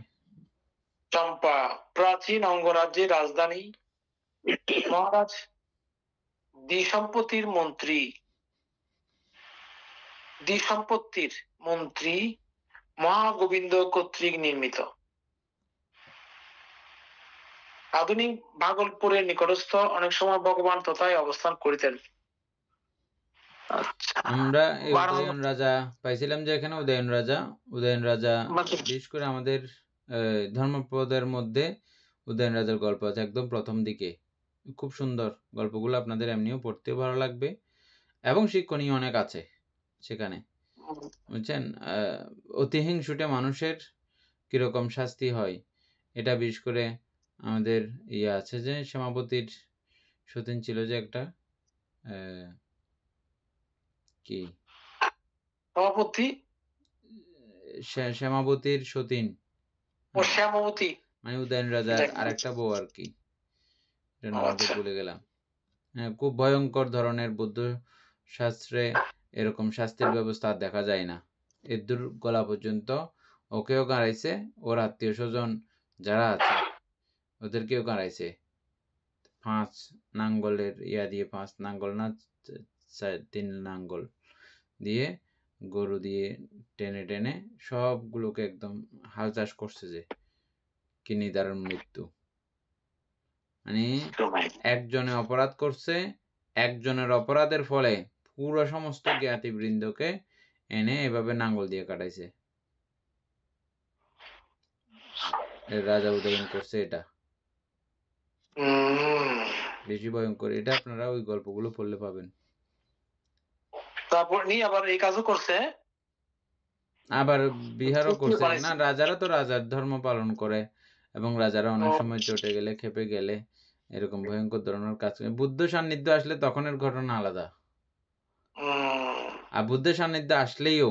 Speaker 2: চম্পা প্রাচীন অঙ্গরাজ্যের রাজধানী। মহারাজ দ্বিসম্পত্তির মন্ত্রী মহাগোবিন্দ কর্তৃক নির্মিত। আধুনিক ভাগলপুরের নিকটস্থ অনেক সময় ভগবান তথায় অবস্থান করিতেন।
Speaker 1: আমরা উদয়ন রাজা পাইছিলাম যে এখানে উদয়ন রাজা বিশেষ করে আমাদের ধর্মপদের মধ্যে উদয়ন রাজার গল্প আছে একদম প্রথম দিকে, খুব সুন্দর গল্পগুলো, আপনাদের এমনিও পড়তেও ভালো লাগবে, এবং শিক্ষণীয় অনেক আছে সেখানে, বুঝছেন। অতিহিংসুটে মানুষের কিরকম শাস্তি হয়, এটা বিশেষ করে আমাদের ইয়ে আছে যে শ্যামাবতীর সতীন ছিল যে একটা, কি শ্যামাবতীর সতীন, মানে উদয়ন রাজার আরেকটা বউ আর কি, ভুলে গেলাম। হ্যাঁ, খুব ভয়ঙ্কর ধরনের, বুদ্ধ শাস্ত্রে এরকম শাস্তির ব্যবস্থা দেখা যায় না। এর দূর গলা পর্যন্ত ওকেও গাড়াইছে, ওর আত্মীয় স্বজন যারা আছে ওদেরকেও গাড়াইছে, 5 নাঙ্গলের ইয়া দিয়ে, 5 নাঙ্গল না 3 নাঙ্গল দিয়ে, গরু দিয়ে টেনে টেনে সবগুলোকে একদম হাল চাষ করছে, যে কি নিদারুণ মৃত্যু। মানে একজনে অপরাধ করছে, একজনের অপরাধের ফলে পুরো সমস্ত জ্ঞাতিবৃন্দকে এনে এভাবে নাঙ্গল দিয়ে কাটাইছে। রাজা উদয়ন করছে এটা। বেশি ভয়ঙ্কর। এটা আপনারা ওই গল্পগুলো পড়লে পাবেন।
Speaker 2: তারপর নিয়ে আবার এই কাজও করছে,
Speaker 1: আবার বিহারও করছে না। রাজারা তো রাজার ধর্ম পালন করে, এবং রাজারা অনেক সময় চটে গেলে, খেপে গেলে এরকম ভয়ঙ্কর ধরনের কাজ করে। বুদ্ধ সান্নিধ্য আসলে তখনের ঘটনা আলাদা। আর বুদ্ধ সান্নিধ্য আসলেও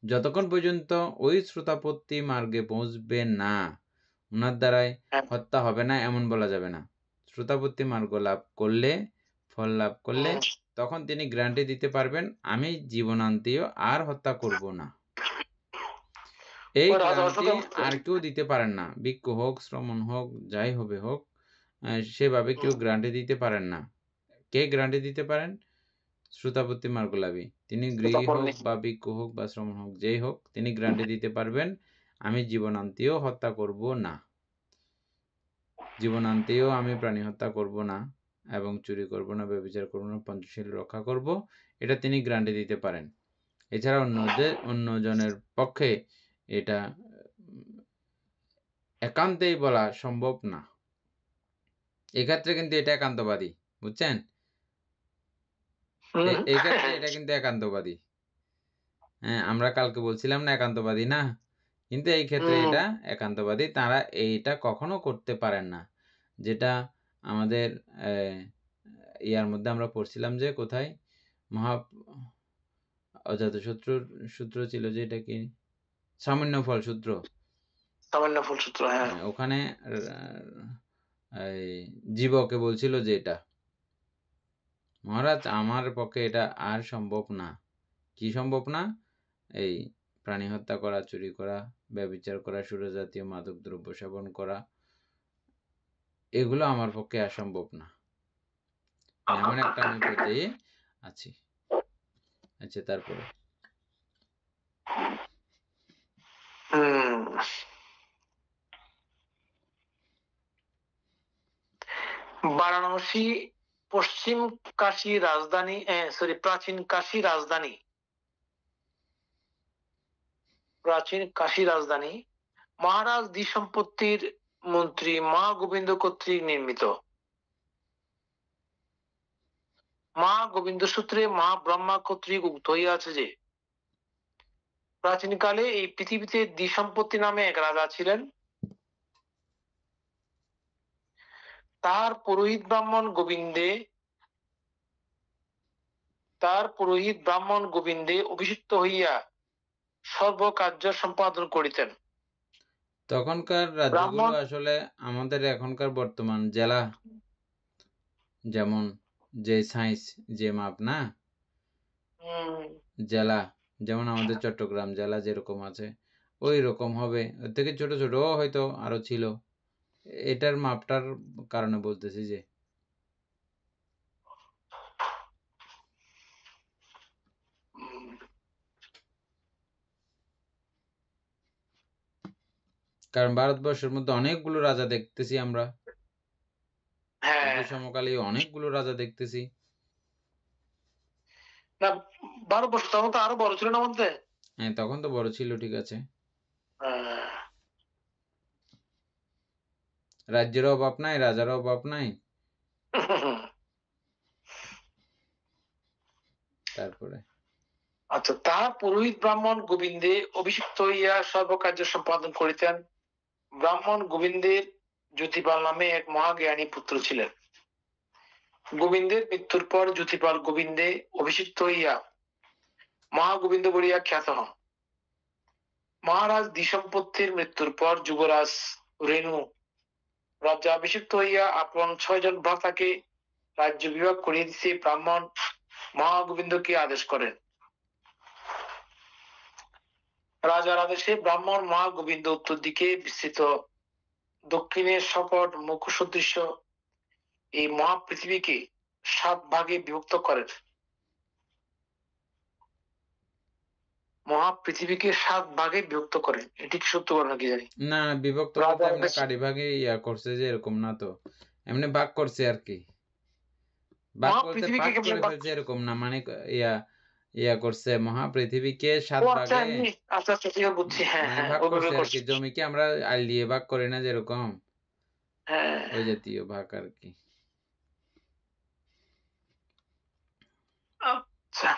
Speaker 1: যতক্ষণ পর্যন্ত ওই শ্রোতাপত্তি মার্গে পৌঁছবে না, ওনার দ্বারাই হত্যা হবে না এমন বলা যাবে না। শ্রোতাপত্তি মার্গ লাভ করলে, ফল লাভ করলে, তখন তিনি গ্যারান্টি দিতে পারবেন আমি জীবনান্তেও আর হত্যা করব না। এই গ্যারান্টি আর কেউ দিতে পারেন না। ভিক্ষু হোক, শ্রমণ হোক, যাই হবে হোক, সেভাবে কেউ গ্যারান্টি দিতে পারেন না। কে গ্যারান্টি দিতে পারেন? শ্রোতাপত্তি মার্গলাভী। তিনি গৃহী হোক বা ভিক্ষু হোক বা শ্রমণ হোক, যেই হোক, তিনি গ্যারান্টি দিতে পারবেন আমি জীবনান্তেও হত্যা করব না, জীবনান্তেও আমি প্রাণী হত্যা করব না, এবং চুরি করব না, ব্যভিচার করব না, পঞ্চশীল রক্ষা করব, এটা তিনি গ্যারান্টি দিতে পারেন। এছাড়া অন্যজনের পক্ষে এটা একান্তেই বলা সম্ভব না। এক্ষেত্রে কিন্তু এটা একান্তবাদী, বুঝছেন? এই ক্ষেত্রে এটা কিন্তু একান্তবাদী। হ্যাঁ, আমরা কালকে বলছিলাম না একান্তবাদী না, কিন্তু এই ক্ষেত্রে এটা একান্তবাদী। তারা এইটা কখনো করতে পারেন না। যেটা আমাদের ইয়ার মধ্যে আমরা পড়ছিলাম যে কোথায় অজাত সূত্র ছিল যে, এটা কি সামান্য ফল সূত্র, হ্যাঁ, ওখানে জীবকে বলছিল যে এটা মহারাজ আমার পক্ষে এটা আর সম্ভব না। কি সম্ভব না? এই প্রাণী হত্যা করা, চুরি করা, ব্যভিচার করা, সুরজাতীয় মাদক দ্রব্য সেবন করা, এগুলো আমার পক্ষে আর সম্ভব না। এমন একটা আমি পর্যায়ে আছি। আচ্ছা, তারপরে
Speaker 2: বারাণসী পশ্চিম কাশী রাজধানী, প্রাচীন কাশী রাজধানী মহারাজ দ্বিসম্পত্তির মন্ত্রী মহাগোবিন্দ কর্তৃক নির্মিত। মহাগোবিন্দ সূত্রে মহাব্রহ্মা কর্তৃক উক্ত হইয়াছে যে প্রাচীনকালে এই পৃথিবীতে দ্বিসম্পত্তি নামে এক রাজা ছিলেন। তার পুরোহিত ব্রাহ্মণ গোবিন্দে অভিষিক্ত হইয়া সর্বকার্য সম্পাদন করিতেন।
Speaker 1: তখনকার রাজ্যগুলো আসলে আমাদের এখনকার বর্তমান জেলা, যেমন যে সাইজ যে মাপ না, জেলা যেমন আমাদের চট্টগ্রাম জেলা যেরকম আছে ওই রকম হবে, ওর থেকে ছোট ছোট হয়তো আরো ছিল। এটার মাপটার কারণে বলতেছি যে কারণ ভারতবর্ষের মধ্যে অনেকগুলো রাজা দেখতেছি আমরা, সমকালীন অনেকগুলো রাজা দেখতেছি।
Speaker 2: না, 12 বছর তখন তো আরো বড় ছিল না মধ্যে?
Speaker 1: হ্যাঁ, তখন তো বড় ছিল, ঠিক আছে। রাজ্যের অভাব নাই, রাজার অভাব নাই। তারপরে
Speaker 2: আচ্ছা, তাহা পুরোহিত ব্রাহ্মণ গোবিন্দে অভিষিক্ত হইয়া সর্বকার্য সম্পাদন করিতেন। ব্রাহ্মণ গোবিন্দের জ্যোতিপাল নামে এক মহাজ্ঞানী পুত্র ছিলেন। গোবিন্দের মৃত্যুর পর জ্যোতিপাল গোবিন্দে অভিষিক্ত হইয়া মহাগোবিন্দ বলিয়া খ্যাত হন। মহারাজ দ্বিসম্পত্তির মৃত্যুর পর যুবরাজ রেণু রাজ্যাভিষিক্ত হইয়া আপন 6 জন ভ্রাতাকে রাজ্য বিভাগ করিয়ে দিতে ব্রাহ্মণ মহাগোবিন্দকে আদেশ করেন। রাজার আদেশে ব্রাহ্মণ মহাগোবিন্দ উত্তর দিকে বিস্তৃত দক্ষিণে শকট মুখ সদৃশ্য এই মহাপৃথিবীকে 7 ভাগে বিভক্ত করেন। মহাপৃথিবীকে 7 ভাগে বিভক্ত করেন, এটি কি সত্য ঘটনা কি জানি
Speaker 1: না? বিভক্ত এমনি কারি ভাগে ইয়া করছে যে এরকম না তো, এমনি ভাগ করছে আর কি। ভাগ করতে ভাগ করে ফেলছে এরকম না, মানে ইয়া করছে মহাপৃথিবীকে 7 ভাগে।
Speaker 2: আচ্ছা আচ্ছা, ঠিক বুঝছি। হ্যাঁ হ্যাঁ,
Speaker 1: ভাগ করছে আর কি। জমিকে আমরা আইল দিয়ে ভাগ করি না যেরকম,
Speaker 2: হ্যাঁ,
Speaker 1: ওই জাতীয় ভাগ আর কি।
Speaker 2: আচ্ছা,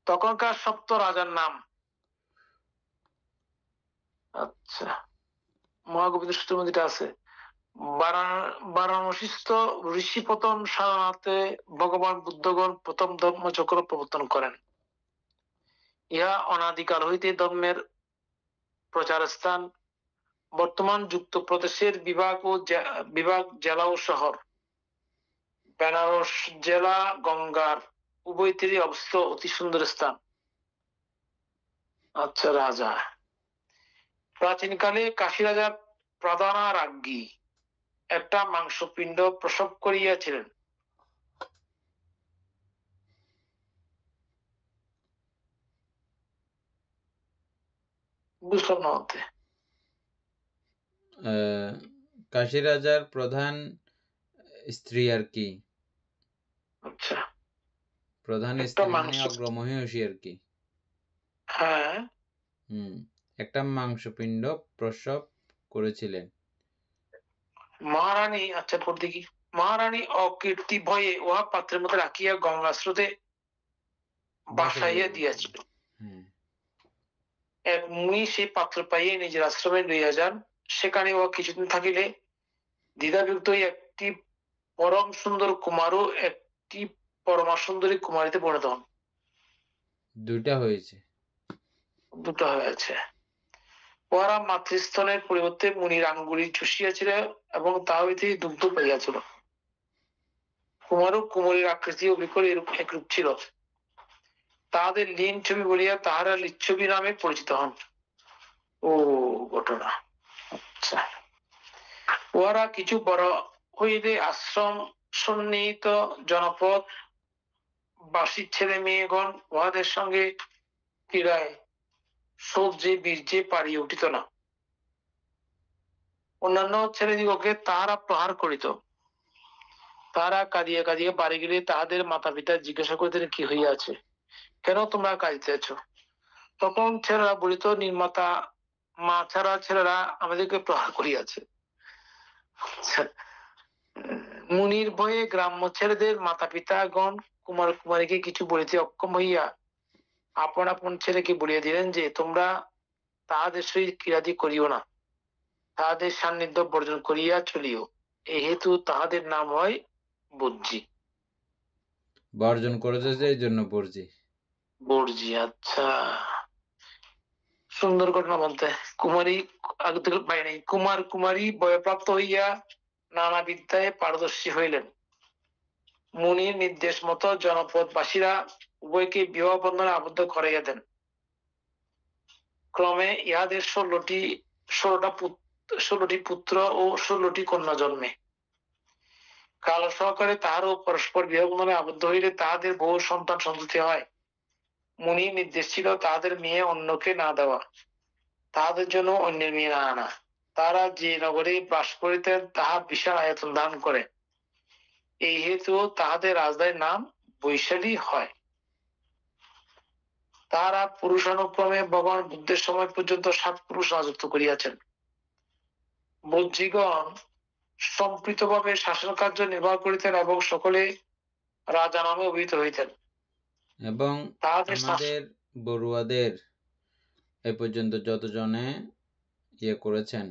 Speaker 2: তখনকার সপ্ত রাজার নাম। আচ্ছা, মহাগোবিন্দ সূত্রের মধ্যে এটা আছে। বারাণসীস্থ ঋষিপতন সারনাথে ভগবান বুদ্ধগণ প্রথম ধর্মচক্র প্রবর্তন করেন। ইহা অনাদিকাল হইতে ধর্মের প্রচার স্থান। বর্তমান যুক্তপ্রদেশের বিভাগ জেলা ও শহর। বেনারস জেলা গঙ্গার উভয় তীরে অবস্থিত অতি সুন্দর স্থান। আচ্ছা, রাজা। প্রাচীনকালে কাশী রাজার প্রধানা রাজ্ঞী একটা মাংসপিণ্ড প্রসব করিয়াছিলেন। বুঝলাম না হতে।
Speaker 1: কাশী রাজার প্রধান স্ত্রী আর কি।
Speaker 2: আচ্ছা,
Speaker 1: প্রধান স্ত্রী মানে অগ্রমহিষী আর কি।
Speaker 2: হ্যাঁ,
Speaker 1: একটা মাংসপিণ্ড প্রসব করেছিলেন।
Speaker 2: মহারানী, আচ্ছা পর দেখি, মহারানী অকীর্তি ভয়ে উহা পাত্রের মধ্যে রাখিয়া গঙ্গা স্রোতে বাসাইয়া দিয়াছিল। এক মুনি সেই পাত্র পাইয়া নিজের আশ্রমে লইয়া যান। সেখানে উহা কিছুদিন থাকিলে দ্বিধাবিভক্ত একটি পরম সুন্দর কুমার ও একটি পরমা সুন্দরী কুমারীতে পরিণত হন।
Speaker 1: দুটা হয়েছে।
Speaker 2: দুটো হয়েছে। উহারা মাতৃস্তনের পরিবর্তে মুনির আঙ্গুলি চুষিয়াছিল এবং তা হইতে দুগ্ধ পাইয়াছিল। কুমার ও কুমারীর আকৃতি ও বিকল একরূপ ছিল। তাহাদের লীন ছবি বলিয়া তাহারা লিচ্ছবি নামে পরিচিত হন। ও ঘটনা। আচ্ছা, উহারা কিছু বড় হইলে আশ্রম সন্নিহিত জনপদ বাসী ছেলে মেয়েগণ উহাদের সঙ্গে ক্রীড়ায় সৌর্যে বীর্যে পারিয়া উঠিত না। অন্যান্য ছেলেদিগকে তাহারা প্রহার করিত। তাহারা কাঁদিয়া কাঁদিয়া বাড়ি গেলে তাহাদের মাতা পিতা জিজ্ঞাসা করিতেন, কি হইয়াছে, কেন তোমরা কাঁদিতেছ? তখন ছেলেরা বলিত, নির্মাতা মা ছাড়া ছেলেরা আমাদেরকে প্রহার করিয়াছে। মুনির ভয়ে গ্রাম্য ছেলেদের মাতা পিতাগণ কুমার কুমারীকে কিছু বলিতে অক্ষম হইয়া আপন আপন ছেলেকে বলিয়া দিলেন যে তোমরা তাহাদের সহিত ক্রীড়াদি করিও না, তাহাদের সান্নিধ্য বর্জন করিয়া চলিও। এই হেতু তাহাদের নাম হয় বর্জি।
Speaker 1: বর্জন করেছে এই জন্য বর্জি।
Speaker 2: বর্জি, আচ্ছা, সুন্দর ঘটনা বলতে। কুমারী আগে থেকে পাই নাই। কুমার কুমারী বয়প্রাপ্ত হইয়া নানা বিদ্যায় পারদর্শী হইলেন। মুনির নির্দেশ মতো জনপদবাসীরা উভয়কে বিবাহ বন্ধনে আবদ্ধ করাইয়া দেন। ক্রমে ইহাদের 16টি পুত্র ও 16টি কন্যা জন্মে। কাল সহকারে তাহারও পরস্পর বিবাহ বন্ধনে আবদ্ধ হইলে তাহাদের বহু সন্তান সন্ততি হয়। মুনির নির্দেশ ছিল তাহাদের মেয়ে অন্যকে না দেওয়া, তাহাদের জন্য অন্যের মেয়ে না আনা। তারা যে নগরে বাস করিতেন তাহা বিশাল আয়তন দান করে। এই হেতু তাহাদের রাজধানীর নাম বৈশালী হয়। তাহারা পুরুষানুক্রমে ভগবান বুদ্ধের সময় পর্যন্ত 7 পুরুষ রাজত্ব করিয়াছেন। বৌদ্ধগণ সম্পৃক্তভাবে শাসন কার্য নির্বাহ করিতেন এবং সকলে রাজা নামে অভিহিত হইতেন।
Speaker 1: এবং আমাদের বড়ুয়াদের এ পর্যন্ত যতজনে করেছেন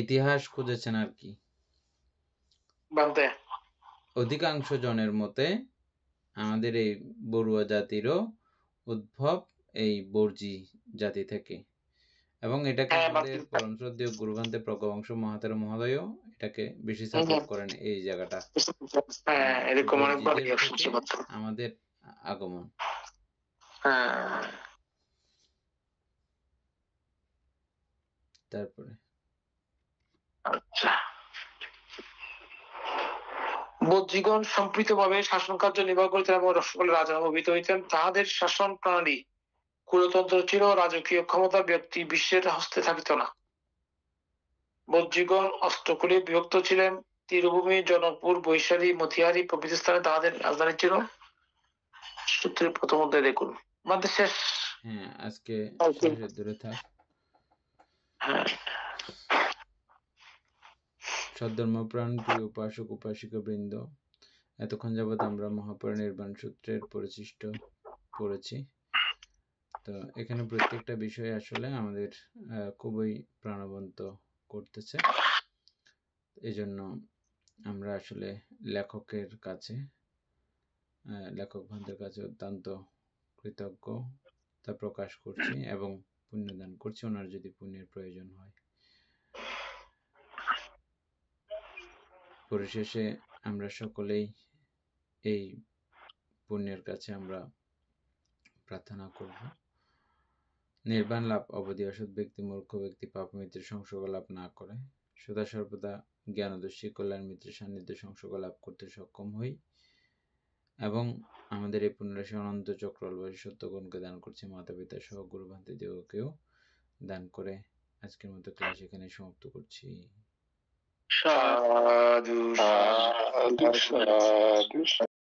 Speaker 1: ইতিহাস খুঁজেছেন আর কি, অধিকাংশ জনের মতে আমাদের এই বড়ুয়া জাতিরও উদ্ভব এই বর্জি জাতি থেকে। এবং এটাকে আমাদের পরম শ্রদ্ধেয় গুরুভান্তে প্রজ্ঞবংশ মহাতের মহোদয়ও এটাকে বেশি সাপোর্ট করেন। এই জায়গাটা আমাদের আগমন। তারপরে
Speaker 2: আচ্ছা, বৌদ্ধগণ সম্পৃক্তভাবে শাসন কার্য নির্বাহ করিতেন এবং সকল রাজা অভিহিত হইতেন। তাহাদের শাসন প্রণালী কুলতন্ত্র ছিল। রাজকীয় ক্ষমতা ব্যক্তি বিশ্বের হস্তে থাকিত না। বৌদ্ধগণ অষ্টকুলে বিভক্ত ছিলেন। তীরভূমি, জনকপুর, বৈশালী, মতিহারি প্রভৃতি স্থানে তাহাদের রাজধানী ছিল। সূত্রের প্রথম অধ্যায় দেখুন। আমাদের শেষ।
Speaker 1: হ্যাঁ, আজকে দূরে থাক। সদ্ধর্মপ্রাণ প্রিয় উপাসক উপাসিকা বৃন্দ, এতক্ষণ যাবৎ আমরা মহাপরিনির্বাণ সূত্রের পরিশিষ্ট পড়েছি। তো এখানে প্রত্যেকটা বিষয় আসলে আমাদের খুবই প্রাণবন্ত করতেছে। এই জন্য আমরা আসলে লেখকের কাছে, লেখক ভান্তের কাছে অত্যন্ত কৃতজ্ঞতা প্রকাশ করছি এবং পুণ্যদান করছি ওনার যদি পুণ্যের প্রয়োজন হয়। পরিশেষে আমরা সকলেই এই পুণ্যের কাছে আমরা প্রার্থনা করব, নির্বাণ লাভ অবধি অসৎ ব্যক্তি মূর্খ ব্যক্তি পাপ মিত্রের সংসর্গ লাভ না করে সদা সর্বদা জ্ঞানদর্শী কল্যাণ মিত্রের সান্নিধ্য সংসর্গ লাভ করতে সক্ষম হই এবং আমাদের এই পুণ্যরাশি অনন্ত চক্রবাসী সত্যগণকে দান করছি, মাতা পিতা সহ গুরু ভান্তি দেবকেও দান করে আজকের মতো ক্লাস এখানে সমাপ্ত করছি।
Speaker 2: সাধু সাধু সাধু।